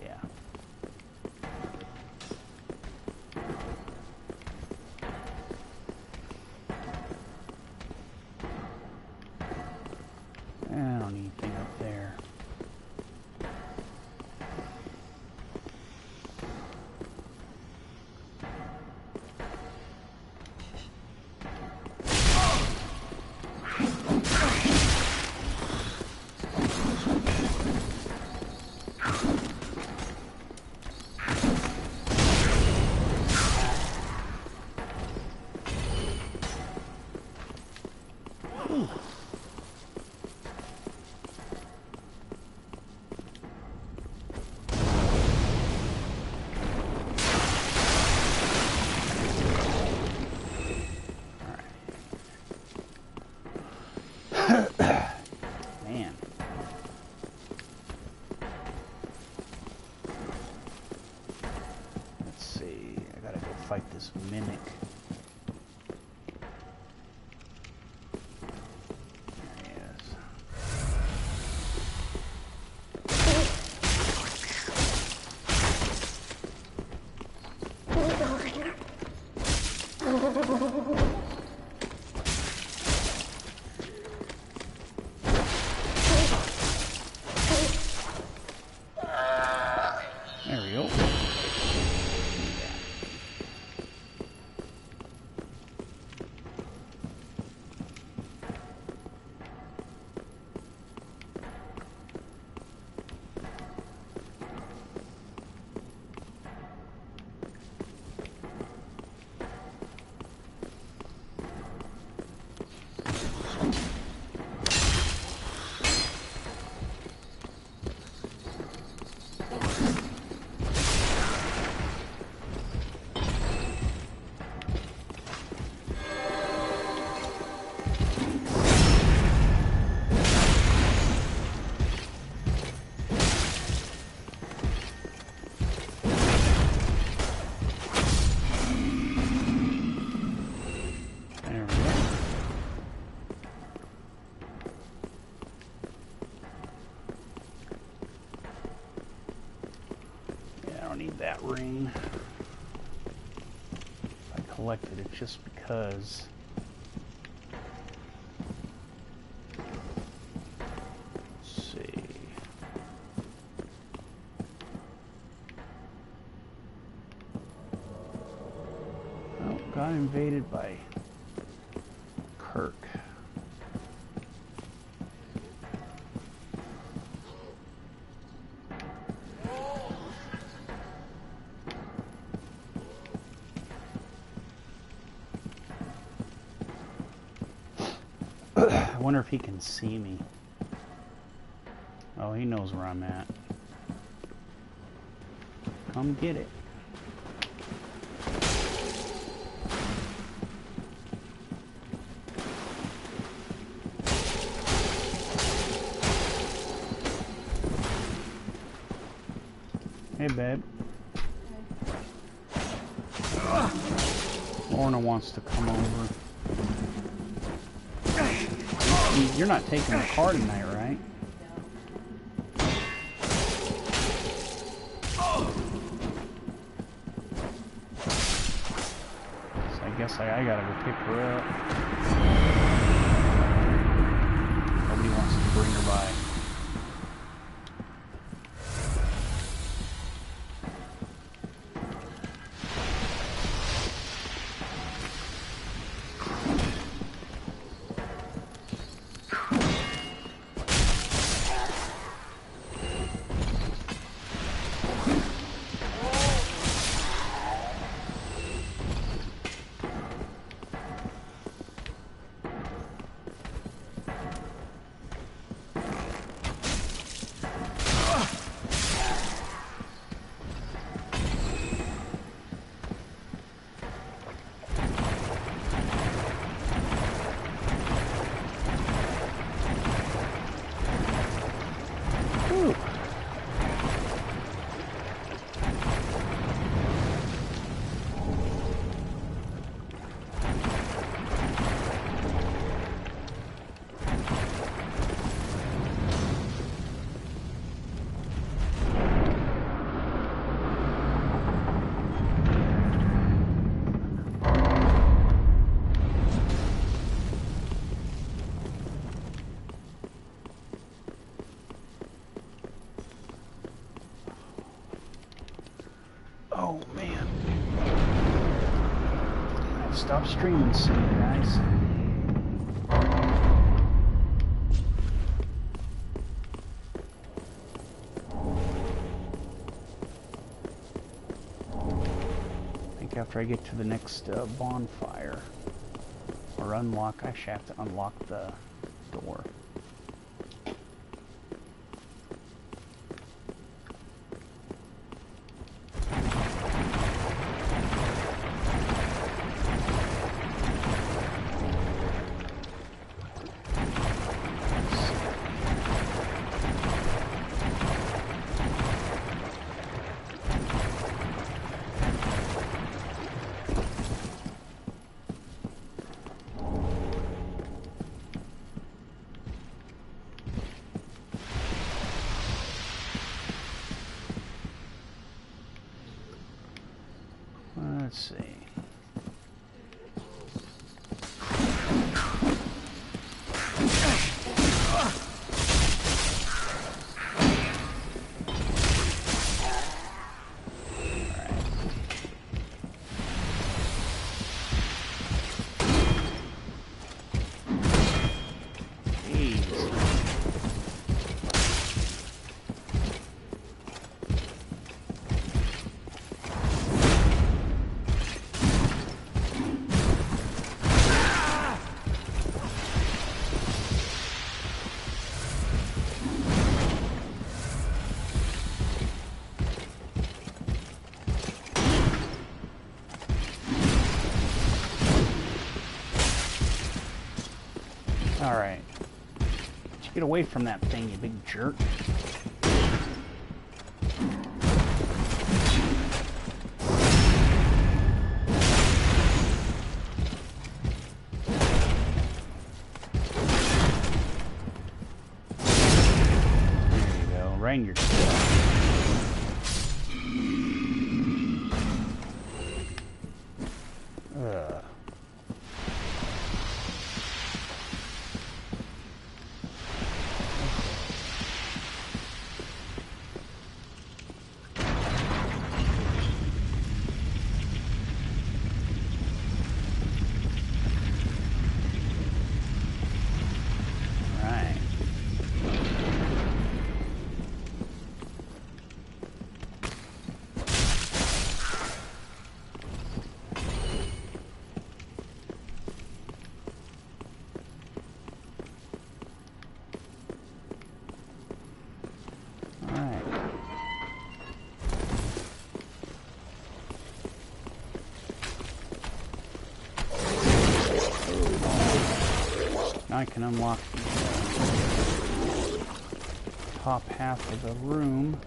Yeah. I don't need anything up there. Man. Let's see. I gotta go fight this mimic. There he is. There we go. Need that ring. I collected it just because. Let's see. Oh, got invaded by Kirk. I wonder if he can see me. Oh, he knows where I'm at. Come get it. Hey, babe. Lorna wants to come over. You're not taking the car tonight, right? So I guess I gotta go pick her up. Nobody wants to bring her by. Oh man. Stop streaming soon, guys. I think after I get to the next bonfire or unlock, I should have to unlock the door. Let's see. Alright. Get away from that thing, you big jerk. There you go, right in your tail. Ugh. Now I can unlock the top half of the room.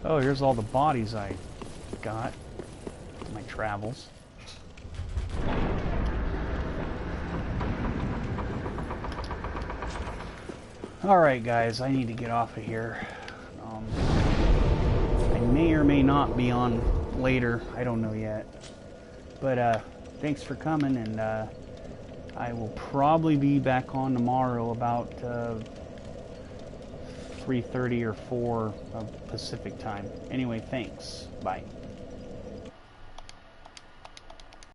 Oh, here's all the bodies I got in my travels. Alright guys, I need to get off of here. I may or may not be on later, I don't know yet. But thanks for coming, and I will probably be back on tomorrow about 3:30 or 4 of Pacific time. Anyway, thanks. Bye.